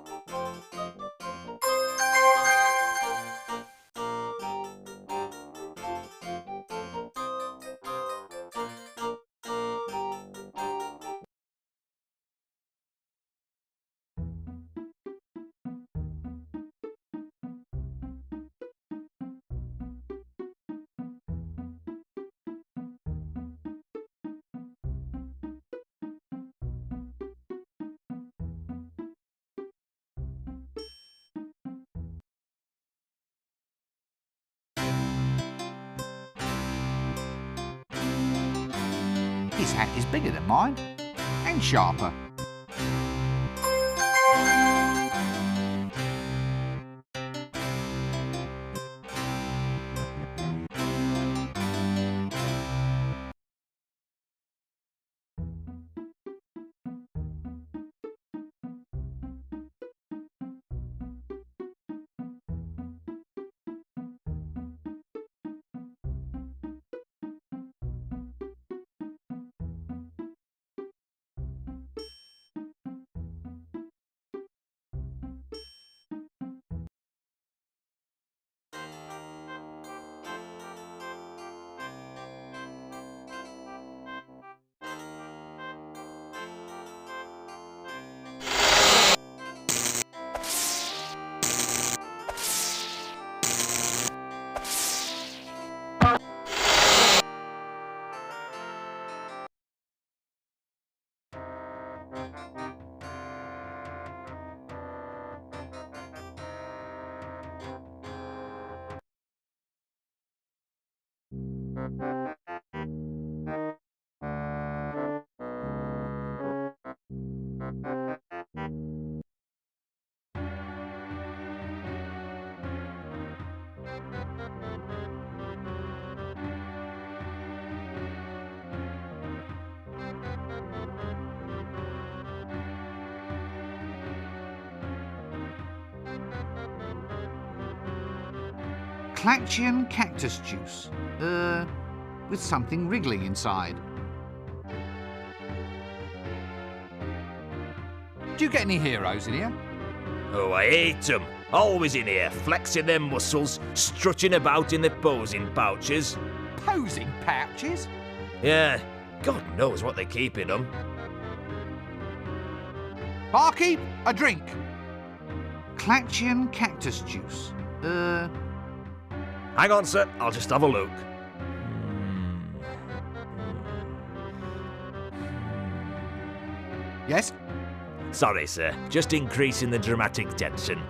His hat is bigger than mine, and sharper. Clatchian cactus juice. With something wriggling inside. Do you get any heroes in here? Oh, I hate them. Always in here, flexing their muscles, strutting about in their posing pouches. Posing pouches? Yeah, God knows what they keep in them. Barkeep, a drink. Clatchian cactus juice. Hang on, sir. I'll just have a look. Yes? Sorry, sir. Just increasing the dramatic tension.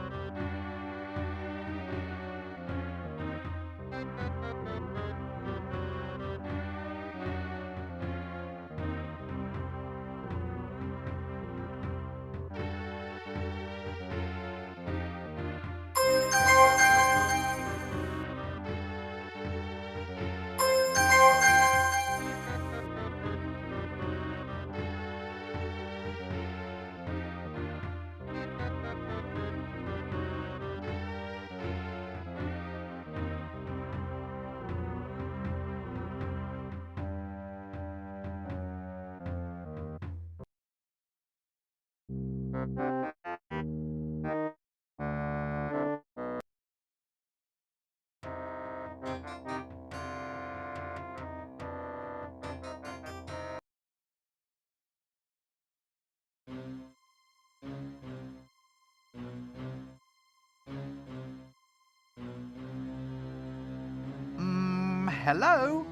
Hello?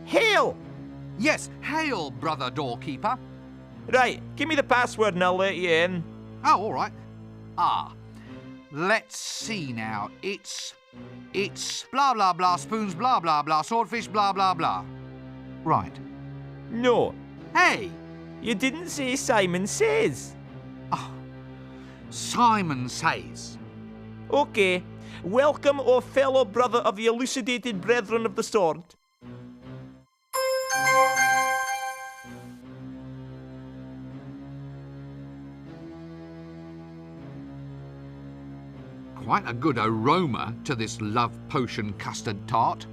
Hail! Yes, hail, brother doorkeeper. Right, give me the password and I'll let you in. Oh, all right. Let's see now. It's blah, blah, blah, spoons, blah, blah, blah, swordfish, blah, blah, blah. Right. No, Hey! you didn't say Simon Says. Simon Says. Okay. Welcome, O fellow brother of the elucidated brethren of the sword. Quite a good aroma to this love potion custard tart.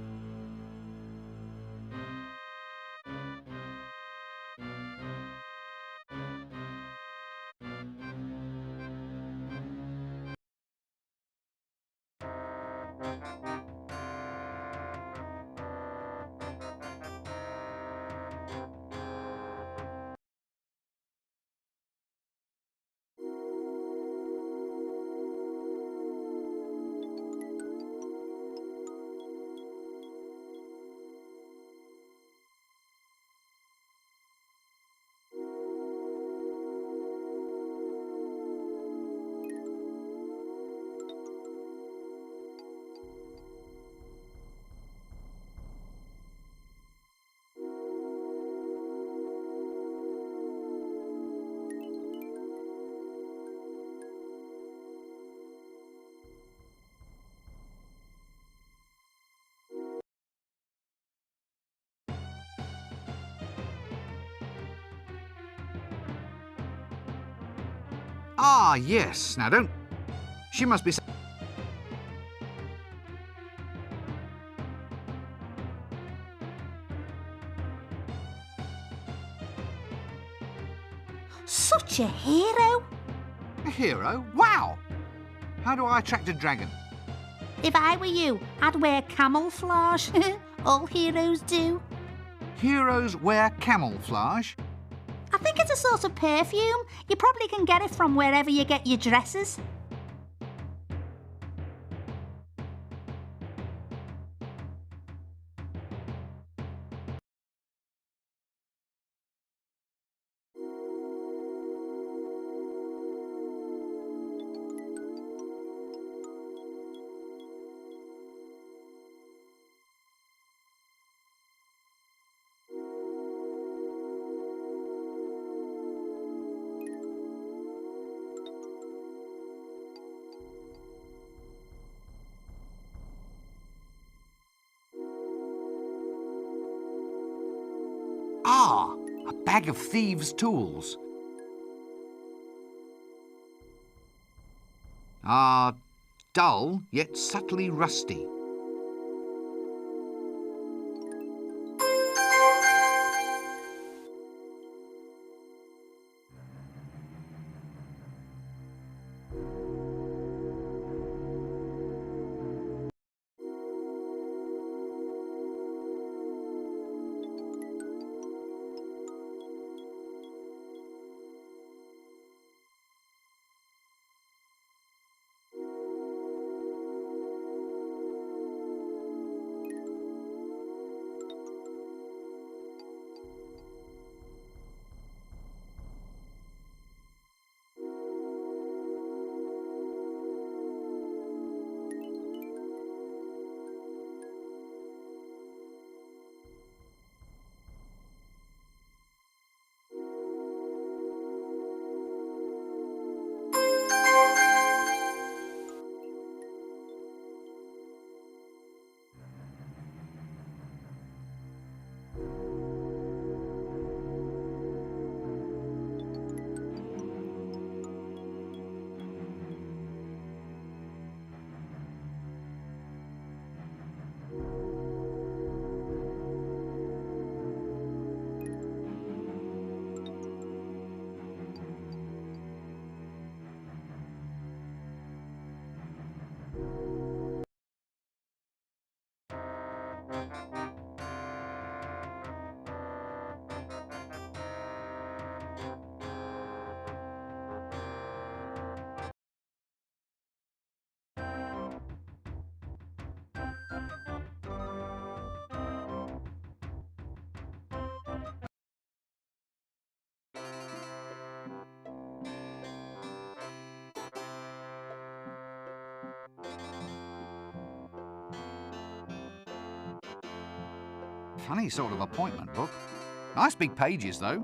Ah, yes. Now don't... She must be... Such a hero! A hero? Wow! How do I attract a dragon? If I were you, I'd wear camouflage. All heroes do. Heroes wear camouflage? I think it's a sort of perfume. You probably can get it from wherever you get your dresses. Ah, a bag of thieves' tools. Ah, dull yet subtly rusty. Funny sort of appointment book. Nice big pages, though.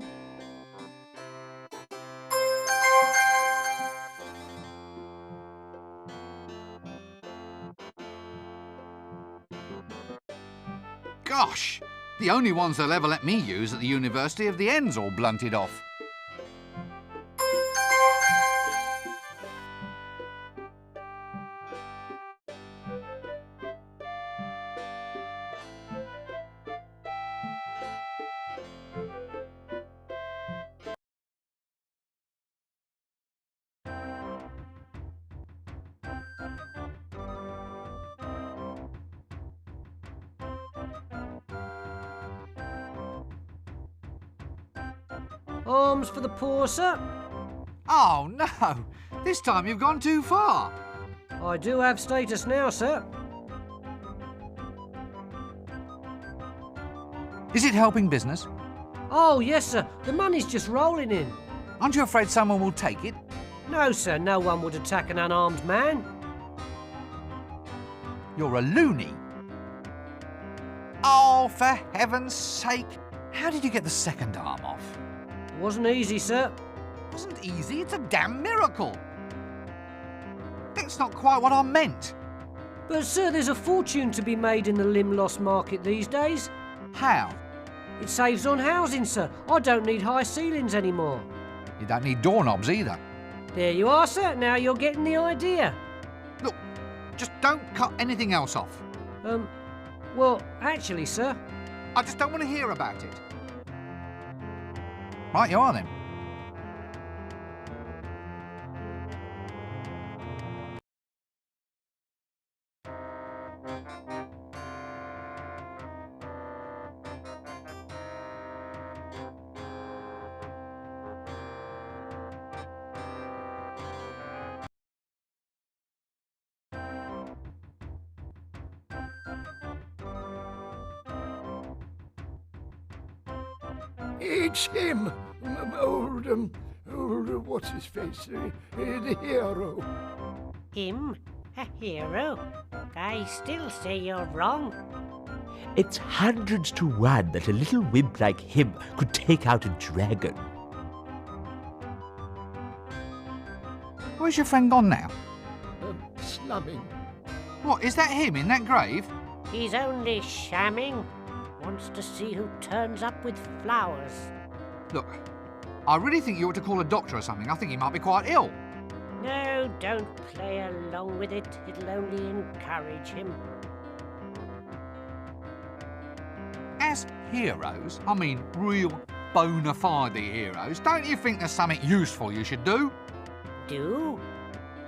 Gosh! The only ones they'll ever let me use at the university have the ends all blunted off. Arms for the poor, sir. Oh, no. This time you've gone too far. I do have status now, sir. Is it helping business? Oh, yes, sir. The money's just rolling in. Aren't you afraid someone will take it? No, sir. No one would attack an unarmed man. You're a loony. Oh, for heaven's sake. How did you get the second arm off? Wasn't easy, sir. Wasn't easy, it's a damn miracle. That's not quite what I meant. But, sir, there's a fortune to be made in the limb loss market these days. How? It saves on housing, sir. I don't need high ceilings anymore. You don't need doorknobs either. There you are, sir. Now you're getting the idea. Look, just don't cut anything else off. Well, actually, sir. I just don't want to hear about it. Right, you are then. It's him, old, what's his face, the hero. Him? A hero? I still say you're wrong. It's hundreds to one that a little wimp like him could take out a dragon. Where's your friend gone now? Slumming. What, is that him in that grave? He's only shamming. Wants to see who turns up with flowers. Look, I really think you ought to call a doctor or something. I think he might be quite ill. No, don't play along with it. It'll only encourage him. As heroes, I mean real bona fide heroes, don't you think there's something useful you should do? Do?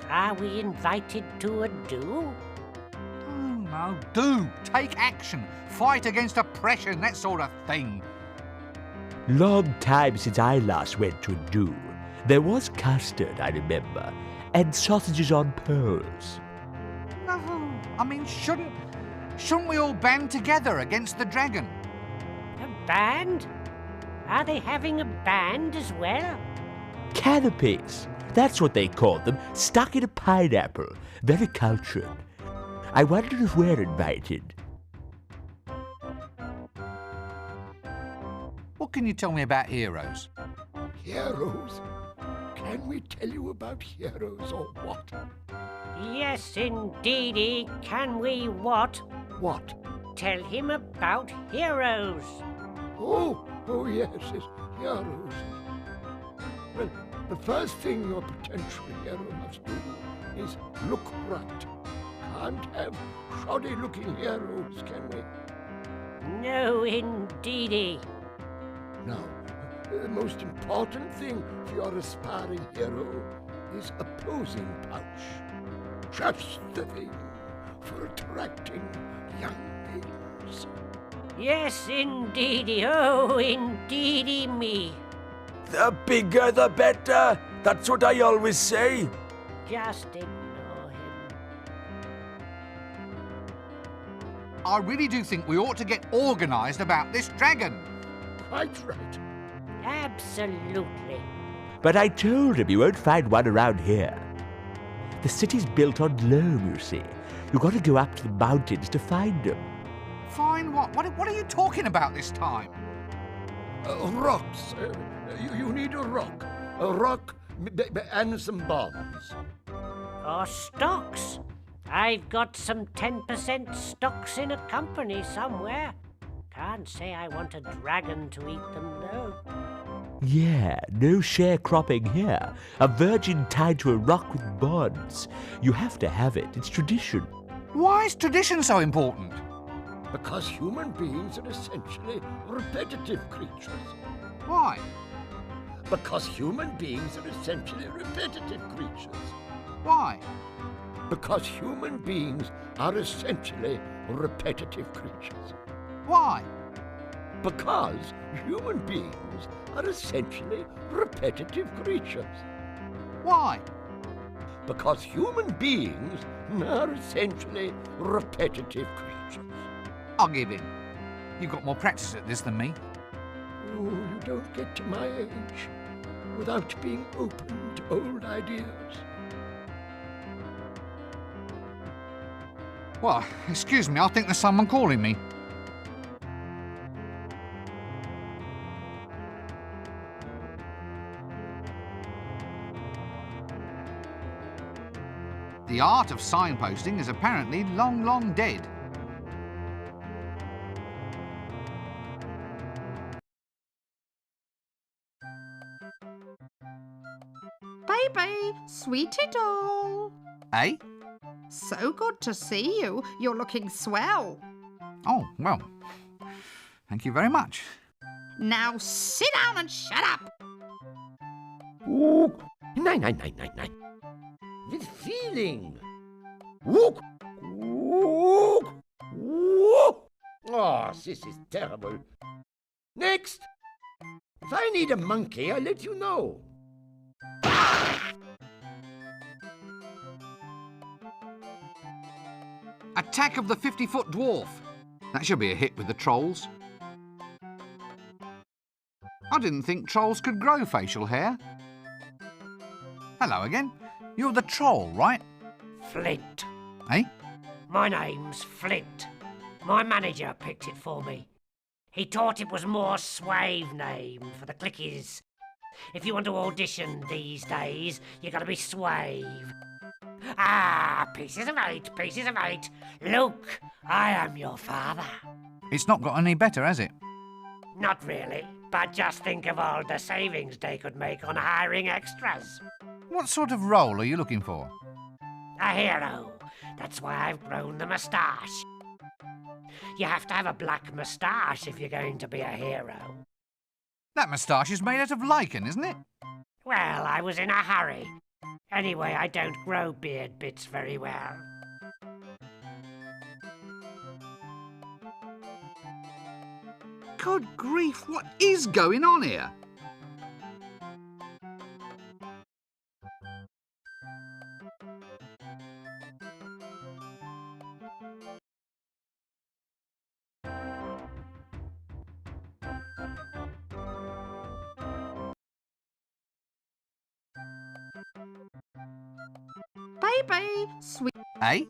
Are we invited to a do? No, do. Take action. Fight against oppression, that sort of thing. Long time since I last went to a do. There was custard, I remember, and sausages on poles. No, I mean, shouldn't we all band together against the dragon? A band? Are they having a band as well? Canopies. That's what they call them, stuck in a pineapple. Very cultured. I wonder if we're invited. What can you tell me about heroes? Heroes? Can we tell you about heroes or what? Yes, indeedy. Can we what? What? Tell him about heroes. Oh, yes, heroes. Well, the first thing your potential hero must do is look right. Can't have shoddy-looking heroes, can we? No, indeedy. Now, the most important thing for your aspiring hero is a posing pouch. Just the thing for attracting young maidens. Yes, indeedy. Oh, indeedy me. The bigger the better. That's what I always say. Just ignore him. I really do think we ought to get organised about this dragon. Quite right. Absolutely. But I told him you won't find one around here. The city's built on loam, you see. You've got to go up to the mountains to find them. Fine, what? What are you talking about this time? Rocks. You need a rock. A rock and some bombs. Or stocks. I've got some 10% stocks in a company somewhere. Can't say I want a dragon to eat them, though. Yeah, no sharecropping here. A virgin tied to a rock with bonds. You have to have it. It's tradition. Why is tradition so important? Because human beings are essentially repetitive creatures. Why? Because human beings are essentially repetitive creatures. Why? Because human beings are essentially repetitive creatures. Why? Because human beings are essentially repetitive creatures. Why? Because human beings are essentially repetitive creatures. I'll give in. You've got more practice at this than me. Oh, you don't get to my age without being open to old ideas. Well, excuse me, I think there's someone calling me. The art of signposting is apparently long, long dead. Baby, sweetie doll. Eh? So good to see you. You're looking swell. Oh, well, thank you very much. Now sit down and shut up. Ooh. Nein, nein, nein, nein, nein. With feeling. Whoop. Whoop. Whoop. Oh, this is terrible. Next. If I need a monkey, I'll let you know. Attack of the 50-foot dwarf. That should be a hit with the trolls. I didn't think trolls could grow facial hair. Hello again. You're the troll, right? Flint. Eh? My name's Flint. My manager picked it for me. He thought it was more suave name for the clickies. If you want to audition these days, you gotta be suave. Ah, pieces of eight, pieces of eight. Luke, I am your father. It's not got any better, has it? Not really, but just think of all the savings they could make on hiring extras. What sort of role are you looking for? A hero. That's why I've grown the moustache. You have to have a black moustache if you're going to be a hero. That moustache is made out of lichen, isn't it? Well, I was in a hurry. Anyway, I don't grow beard bits very well. Good grief, what is going on here? Baby, sweet. Eh?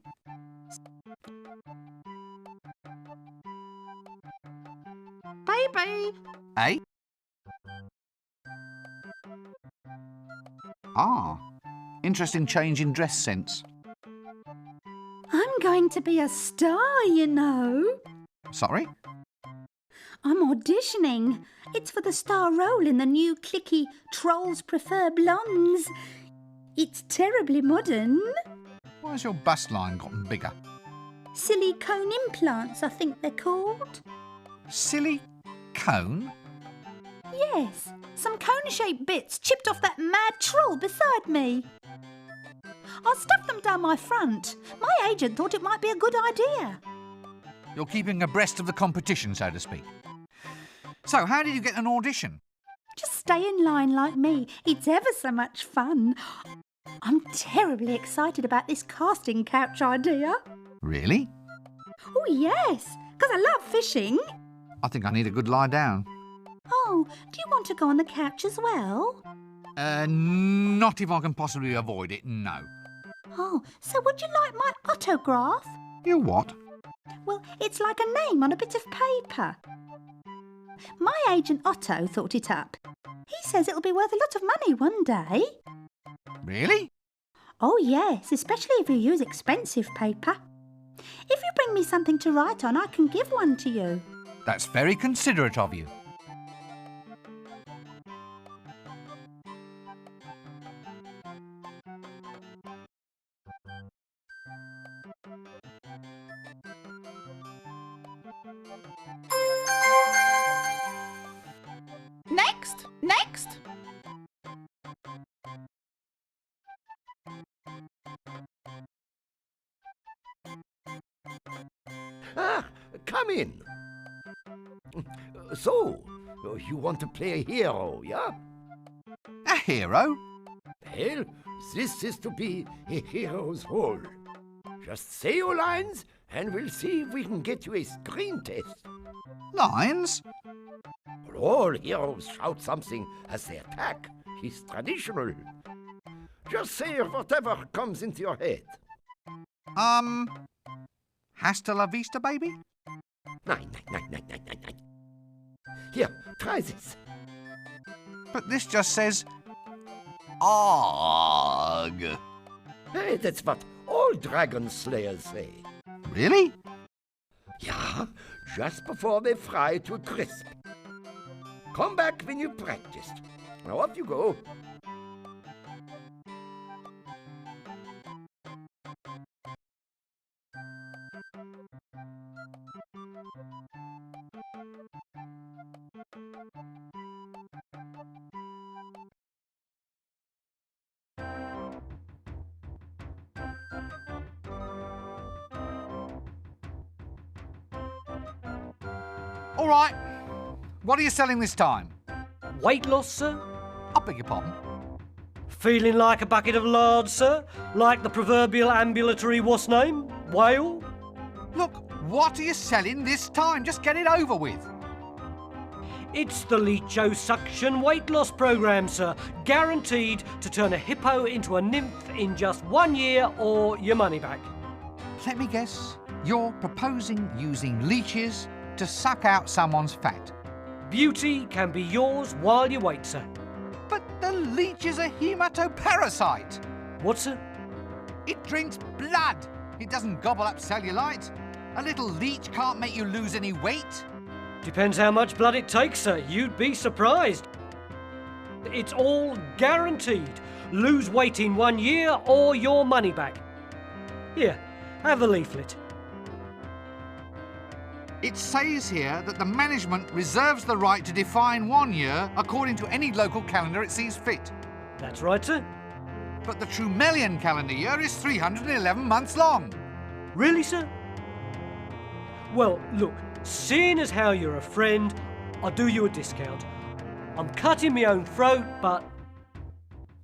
Baby. Eh? Ah, interesting change in dress sense. I'm going to be a star, you know. Sorry? I'm auditioning. It's for the star role in the new clicky Trolls Prefer Blondes. It's terribly modern. Why's your bust line gotten bigger? Silicone implants, I think they're called. Silly cone? Yes, some cone-shaped bits chipped off that mad troll beside me. I'll stuff them down my front. My agent thought it might be a good idea. You're keeping abreast of the competition, so to speak. So, how did you get an audition? Just stay in line like me. It's ever so much fun. I'm terribly excited about this casting couch idea. Really? Oh, yes, because I love fishing. I think I need a good lie down. Oh, do you want to go on the couch as well? Not if I can possibly avoid it, no. Oh, so would you like my autograph? You what? Well, it's like a name on a bit of paper. My agent Otto thought it up. He says it'll be worth a lot of money one day. Really? Oh, yes, especially if you use expensive paper. If you bring me something to write on, I can give one to you. That's very considerate of you. Next! Next! Ah, come in. So, you want to play a hero, yeah? A hero? Well, this is to be a hero's role. Just say your lines, and we'll see if we can get you a screen test. Lines? Well, all heroes shout something as they attack. It's traditional. Just say whatever comes into your head. Hasta la vista, baby? Nein. Here, try this. But this just says... Arg. Hey, that's what all dragon slayers say. Really? Yeah, just before they fry to a crisp. Come back when you've practiced. Now off you go. All right. What are you selling this time? Weight loss, sir? I beg your pardon? Feeling like a bucket of lard, sir? Like the proverbial ambulatory what's name? Whale? Look, what are you selling this time? Just get it over with. It's the liposuction weight loss program, sir. Guaranteed to turn a hippo into a nymph in just 1 year or your money back. Let me guess. You're proposing using leeches to suck out someone's fat. Beauty can be yours while you wait, sir. But the leech is a hematoparasite. What, sir? It drinks blood. It doesn't gobble up cellulite. A little leech can't make you lose any weight. Depends how much blood it takes, sir. You'd be surprised. It's all guaranteed. Lose weight in 1 year or your money back. Here, have a leaflet. It says here that the management reserves the right to define 1 year according to any local calendar it sees fit. That's right, sir. But the Trumelian calendar year is 311 months long. Really, sir? Well, look, seeing as how you're a friend, I'll do you a discount. I'm cutting my own throat, but...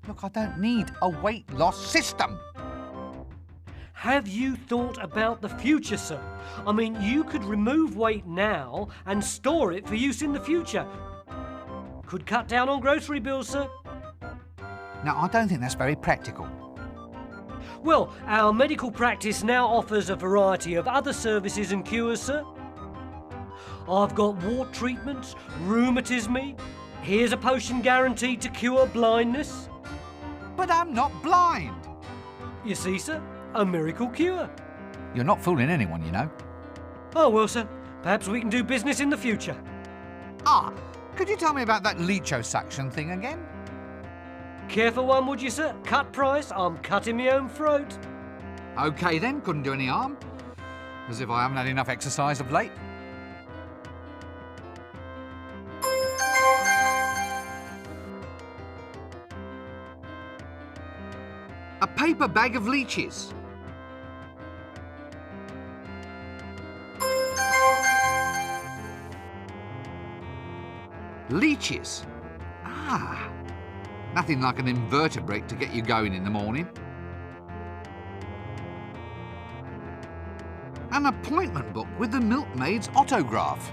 Look, I don't need a weight loss system. Have you thought about the future, sir? I mean, you could remove weight now and store it for use in the future. Could cut down on grocery bills, sir. Now, I don't think that's very practical. Well, our medical practice now offers a variety of other services and cures, sir. I've got wart treatments, rheumatism. Here's a potion guaranteed to cure blindness. But I'm not blind. You see, sir? A miracle cure. You're not fooling anyone, you know. Oh, well, sir, perhaps we can do business in the future. Could you tell me about that liposuction thing again? Careful one, would you, sir? Cut price, I'm cutting my own throat. OK then, couldn't do any harm. As if I haven't had enough exercise of late. A paper bag of leeches. Leeches? Nothing like an invertebrate to get you going in the morning. An appointment book with the milkmaid's autograph.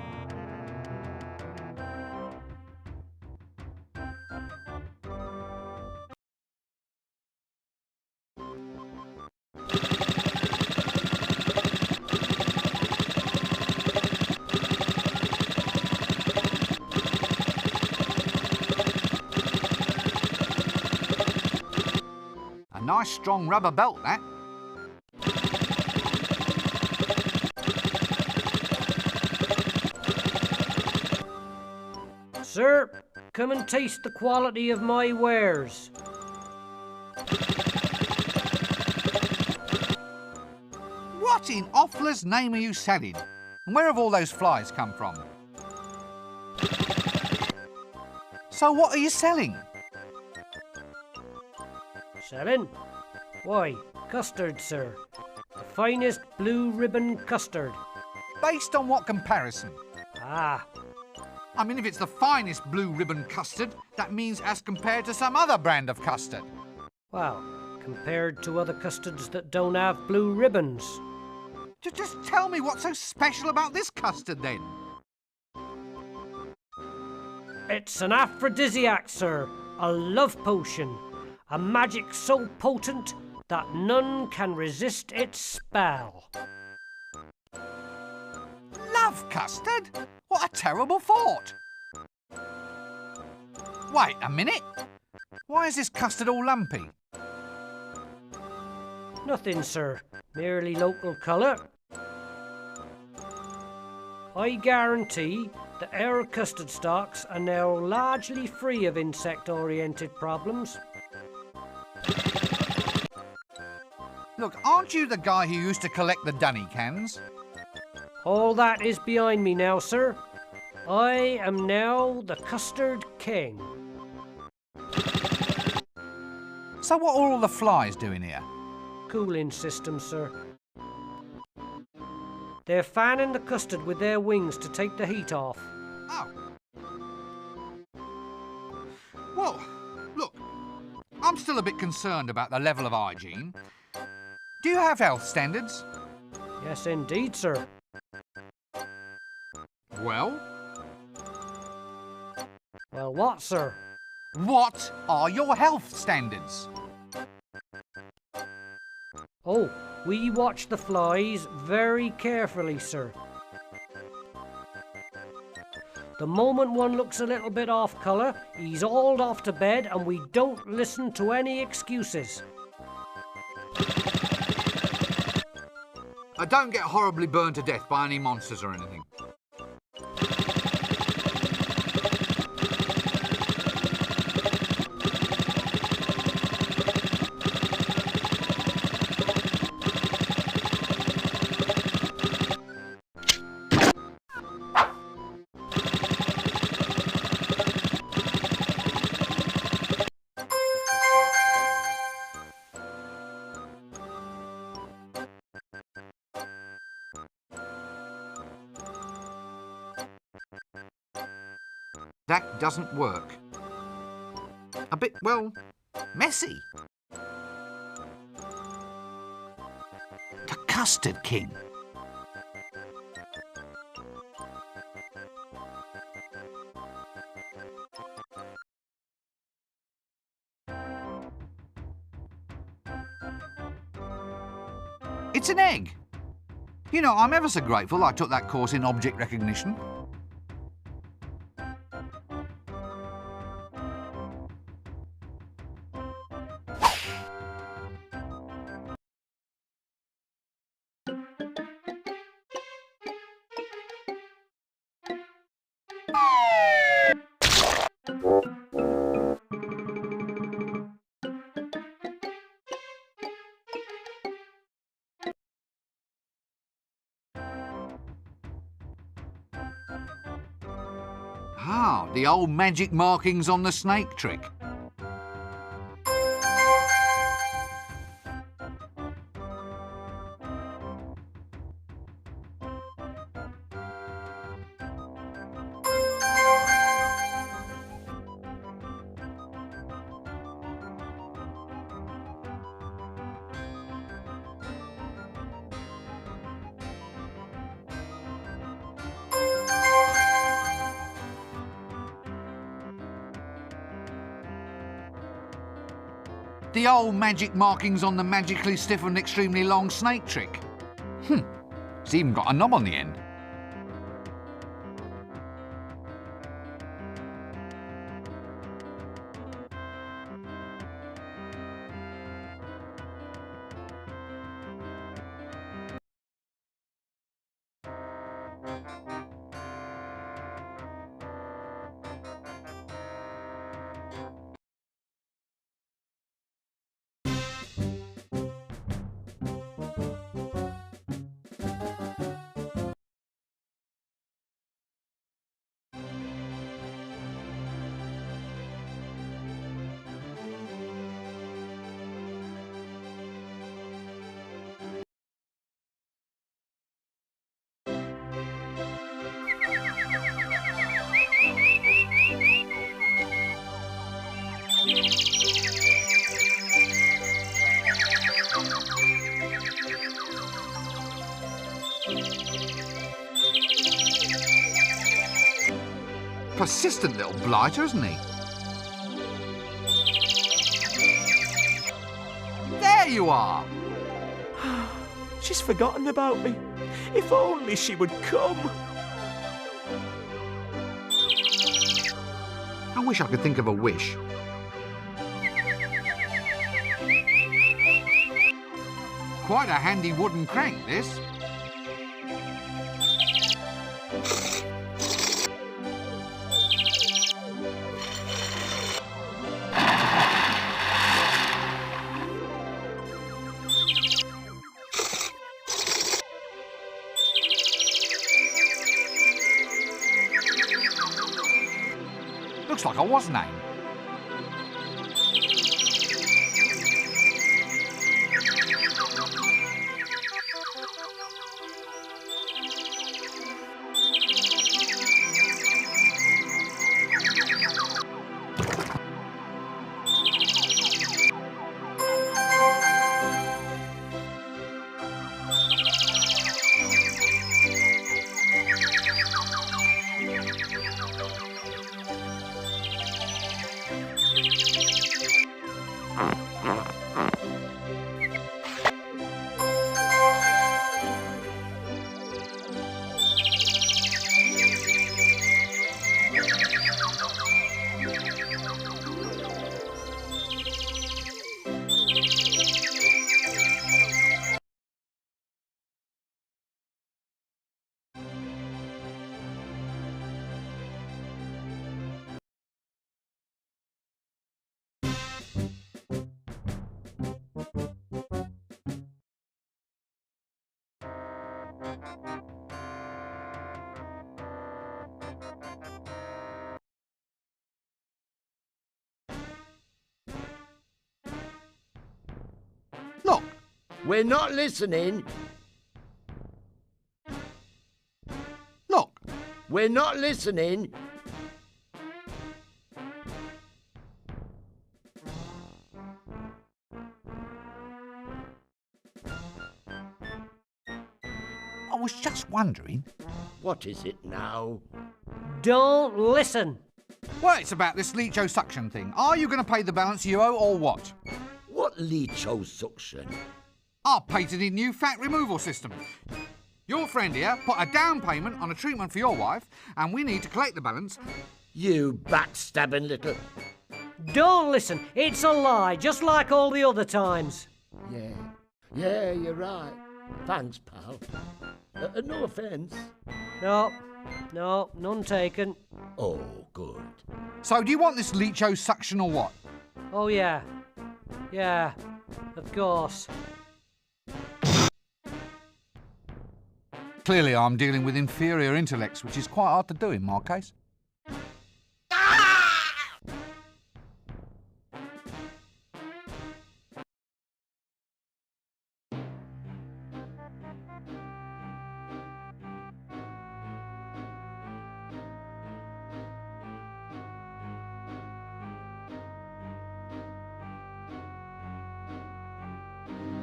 A nice strong rubber belt, that. Sir, come and taste the quality of my wares. What in Offler's name are you selling? And where have all those flies come from? So what are you selling? Selling? Why, custard, sir. The finest blue ribbon custard. Based on what comparison? I mean, if it's the finest blue ribbon custard, that means as compared to some other brand of custard. Well, compared to other custards that don't have blue ribbons. Just tell me what's so special about this custard, then. It's an aphrodisiac, sir. A love potion. A magic so potent that none can resist its spell. Love custard? What a terrible thought. Wait a minute. Why is this custard all lumpy? Nothing, sir. Merely local colour. I guarantee that our custard stocks are now largely free of insect-oriented problems. Look, aren't you the guy who used to collect the dunny cans? All that is behind me now, sir. I am now the Custard King. So what are all the flies doing here? Cooling system, sir. They're fanning the custard with their wings to take the heat off. Oh. Well, look, I'm still a bit concerned about the level of hygiene. Do you have health standards? Yes, indeed, sir. Well? Well, what, sir? What are your health standards? Oh, we watch the flies very carefully, sir. The moment one looks a little bit off colour, he's hauled off to bed and we don't listen to any excuses. I don't get horribly burned to death by any monsters or anything. That doesn't work. A bit, well, messy. The Custard King. It's an egg. You know, I'm ever so grateful I took that course in object recognition. Ah, the old magic markings on the snake trick. The old magic markings on the magically stiff and extremely long snake trick. It's even got a knob on the end. Persistent little blighter, isn't he? There you are! She's forgotten about me. If only she would come. I wish I could think of a wish. Quite a handy wooden crank, this. Looks like I was named. Look, We're not listening. look. We're not listening. I was just wondering. What is it now? Don't listen. Well, it's about this leecho-suction thing. Are you going to pay the balance you owe or what? What leecho-suction? Our patented new fat removal system. Your friend here put a down payment on a treatment for your wife, and we need to collect the balance. You backstabbing little... Don't listen. It's a lie, just like all the other times. Yeah, you're right. Thanks, pal. No offence. No, none taken. Oh, good. So do you want this leecho-suction or what? Oh, yeah, of course. Clearly I'm dealing with inferior intellects, which is quite hard to do in my case.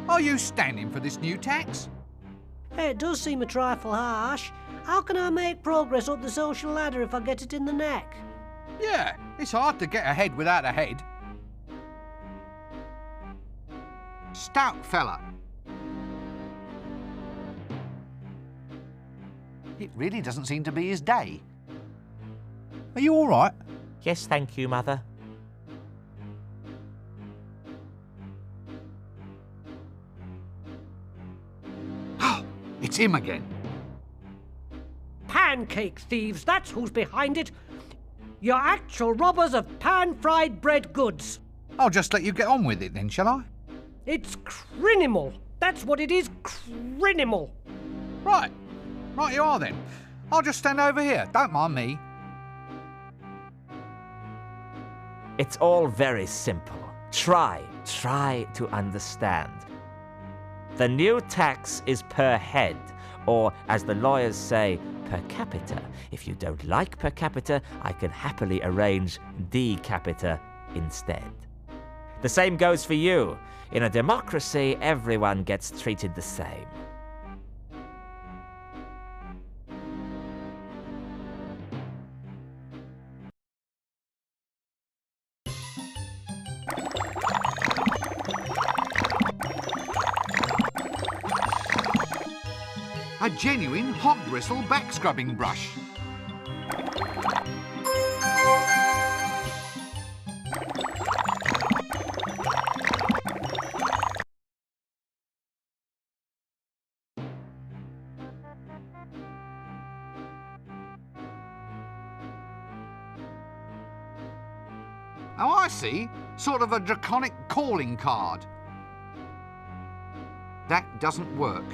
Are you standing for this new tax? It does seem a trifle harsh. How can I make progress up the social ladder if I get it in the neck? Yeah, it's hard to get ahead without a head. Stout fella. It really doesn't seem to be his day. Are you all right? Yes, thank you, Mother. It's him again. Pancake thieves, that's who's behind it. You're actual robbers of pan-fried bread goods. I'll just let you get on with it then, shall I? It's criminal. That's what it is, criminal. Right you are then. I'll just stand over here, don't mind me. It's all very simple. Try to understand. The new tax is per head, or as the lawyers say, per capita. If you don't like per capita, I can happily arrange de capita instead. The same goes for you. In a democracy, everyone gets treated the same. A genuine hog bristle back scrubbing brush. Oh, I see. Sort of a draconic calling card. That doesn't work.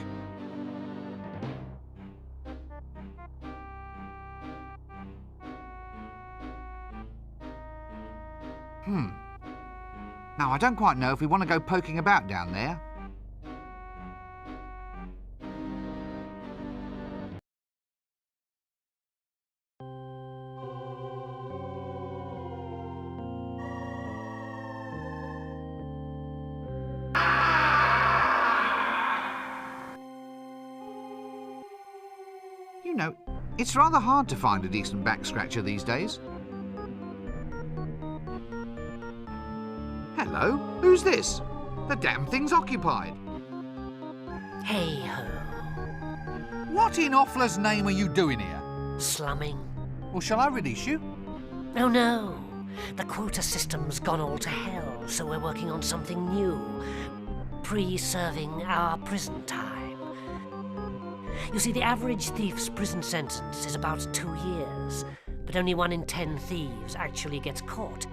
Now, I don't quite know if we want to go poking about down there. You know, it's rather hard to find a decent back scratcher these days. Hello, who's this? The damn thing's occupied. Hey-ho. What in Offler's name are you doing here? Slumming. Or shall I release you? Oh no, the quota system's gone all to hell, so we're working on something new. Pre-serving our prison time. You see, the average thief's prison sentence is about 2 years, but only 1 in 10 thieves actually gets caught.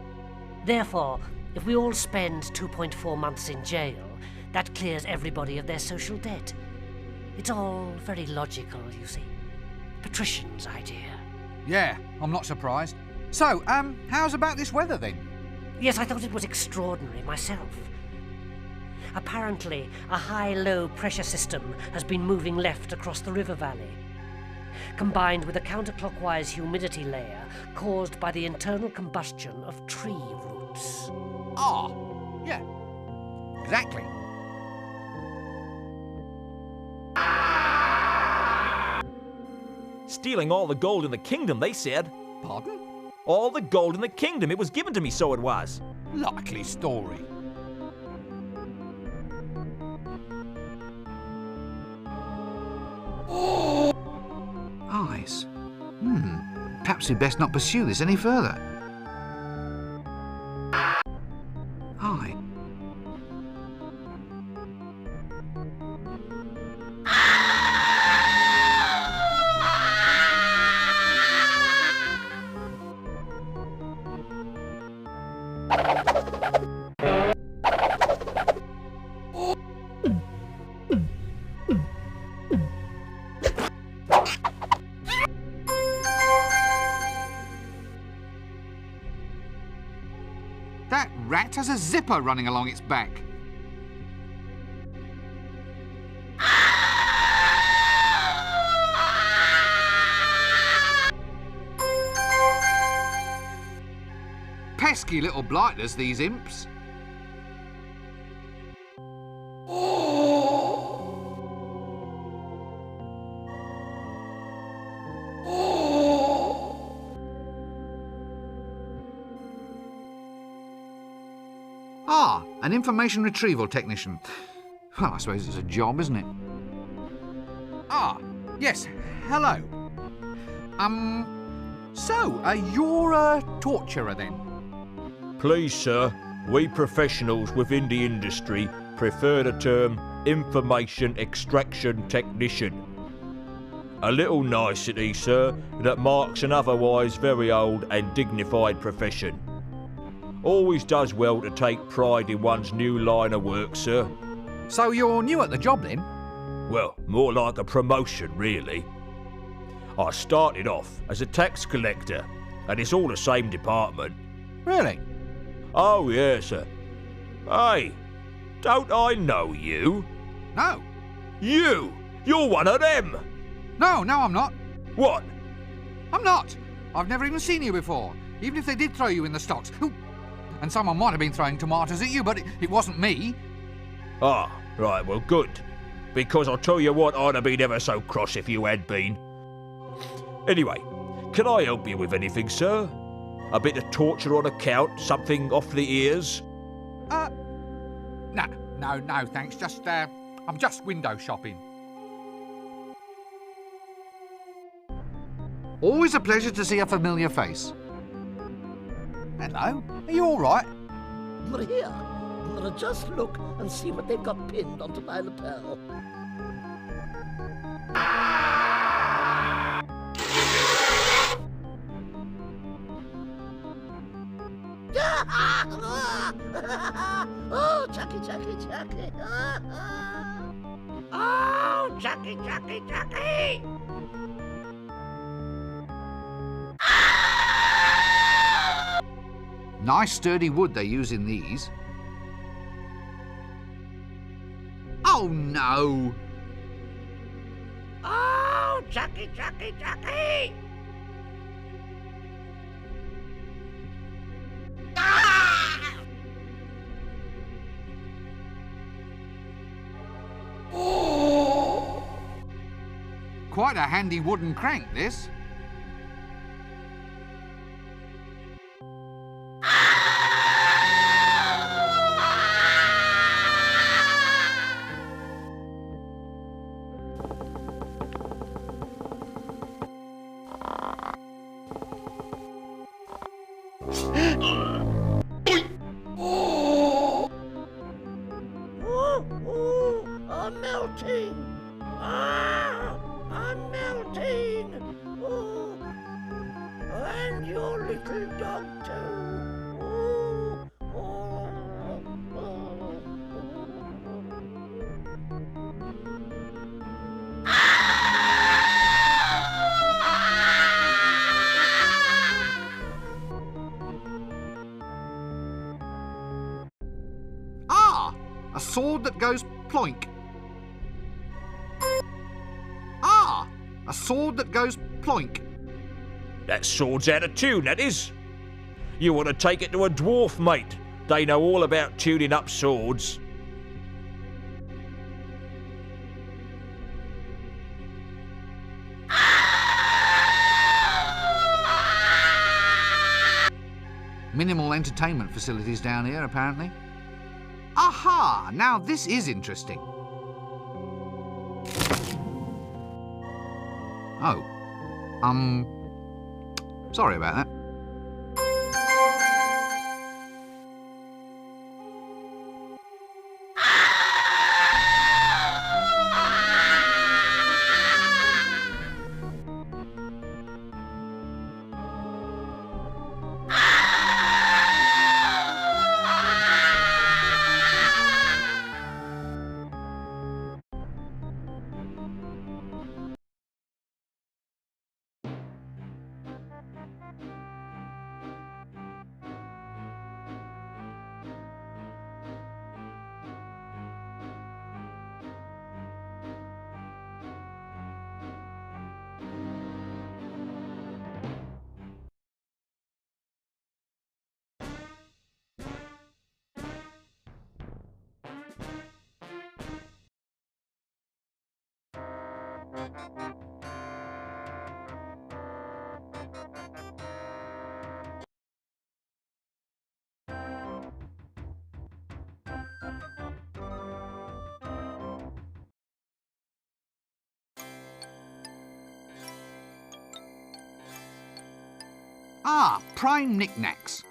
Therefore, if we all spend 2.4 months in jail, that clears everybody of their social debt. It's all very logical, you see. Patrician's idea. Yeah, I'm not surprised. So, how's about this weather then? Yes, I thought it was extraordinary myself. Apparently, a high-low pressure system has been moving left across the river valley, combined with a counterclockwise humidity layer caused by the internal combustion of tree roots. Ah, yeah, exactly. Stealing all the gold in the kingdom, they said. Pardon? All the gold in the kingdom. It was given to me, so it was. Likely story. Eyes. Perhaps we'd best not pursue this any further. Eye. That rat has a zipper running along its back. Pesky little blighters, these imps. Ah, an information retrieval technician. Well, I suppose it's a job, isn't it? Ah, yes, hello. So, you're a torturer then? Please, sir, we professionals within the industry prefer the term information extraction technician. A little nicety, sir, that marks an otherwise very old and dignified profession. Always does well to take pride in one's new line of work, sir. So you're new at the job then? Well, more like a promotion, really. I started off as a tax collector, and it's all the same department. Really? Oh, yes, sir. Hey, don't I know you? No. You! You're one of them! No, I'm not. What? I'm not. I've never even seen you before, even if they did throw you in the stocks. Ooh. And someone might have been throwing tomatoes at you, but it wasn't me. Ah, right, well, good. Because I'll tell you what, I'd have been ever so cross if you had been. Anyway, can I help you with anything, sir? A bit of torture on account, something off the ears? No, thanks. I'm just window shopping. Always a pleasure to see a familiar face. Hello, are you all right? Here, just look and see what they've got pinned onto my lapel. Oh, Chucky. Oh, Chucky! Nice sturdy wood they use in these. Oh no! Oh, Chucky! Quite a handy wooden crank, this. I'm melting. I'm melting. Oh, and your little dog too. Ah! A sword that goes ploink. Ah! A sword that goes ploink. That sword's out of tune, that is. You want to take it to a dwarf, mate. They know all about tuning up swords. Minimal entertainment facilities down here, apparently. Aha! Now this is interesting. Oh. Sorry about that. Ah, prime knickknacks.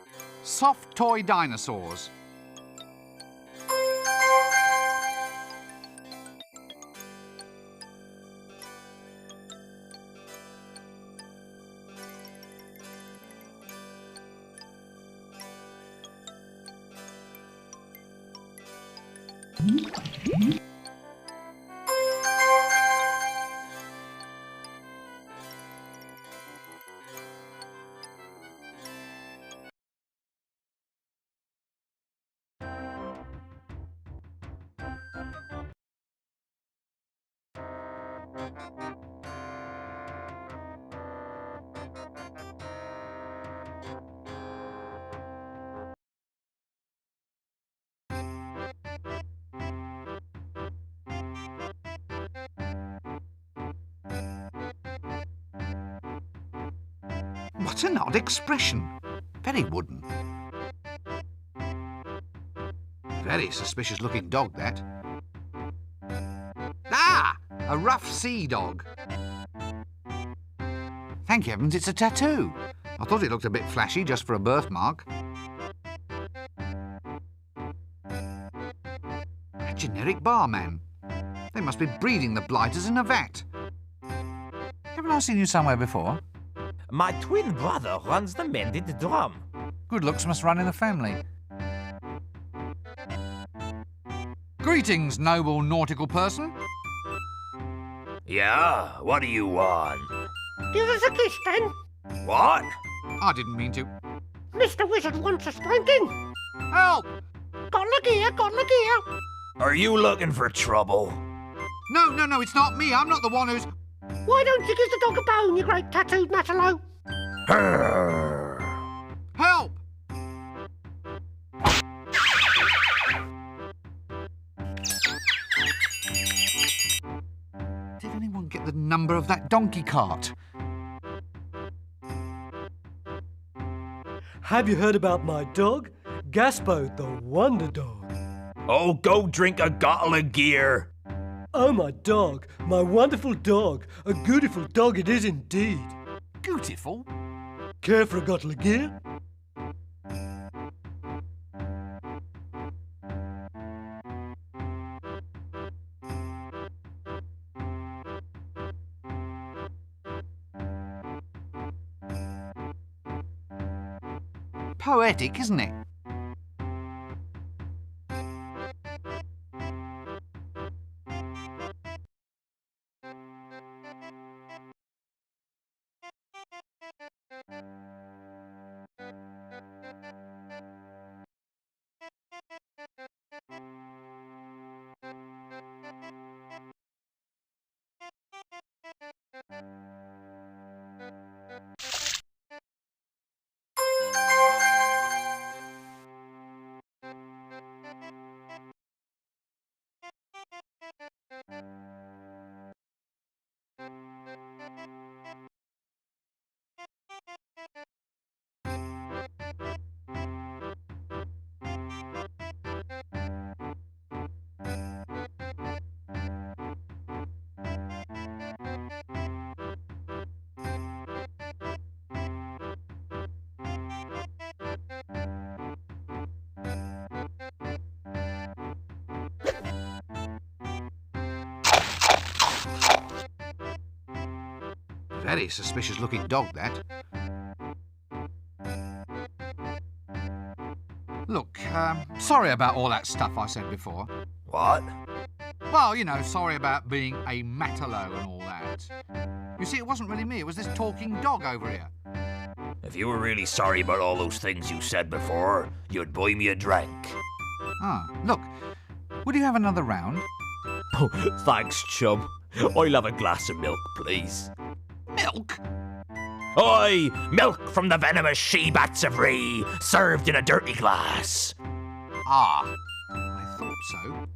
Soft toy dinosaurs. What an odd expression. Very wooden. Very suspicious looking dog, that. Ah! A rough sea dog. Thank heavens it's a tattoo. I thought it looked a bit flashy just for a birthmark. A generic barman. They must be breeding the blighters in a vat. Haven't I seen you somewhere before? My twin brother runs the Mended Drum. Good looks must run in the family. Greetings, noble nautical person. Yeah, what do you want? Give us a kiss, then. What? I didn't mean to. Mr. Wizard wants a spanking. Help! Got the gear, got the gear. Are you looking for trouble? No, it's not me. I'm not the one who's... Why don't you give the dog a bone, you great tattooed Matalo? Help! Did anyone get the number of that donkey cart? Have you heard about my dog? Gaspo, the wonder dog. Oh, go drink a bottle of gear. Oh, my dog, my wonderful dog. A beautiful dog it is indeed. Beautiful? Care for a bottle of gear? Poetic, isn't it? Very suspicious looking dog, that. Look, sorry about all that stuff I said before. What? Well, you know, sorry about being a matalo and all that. You see, it wasn't really me, it was this talking dog over here. If you were really sorry about all those things you said before, you'd buy me a drink. Ah, look, would you have another round? Oh, thanks, chum. I'll have a glass of milk, please. Milk? Oi! Milk from the venomous she-bats of Ree, served in a dirty glass. Ah, I thought so.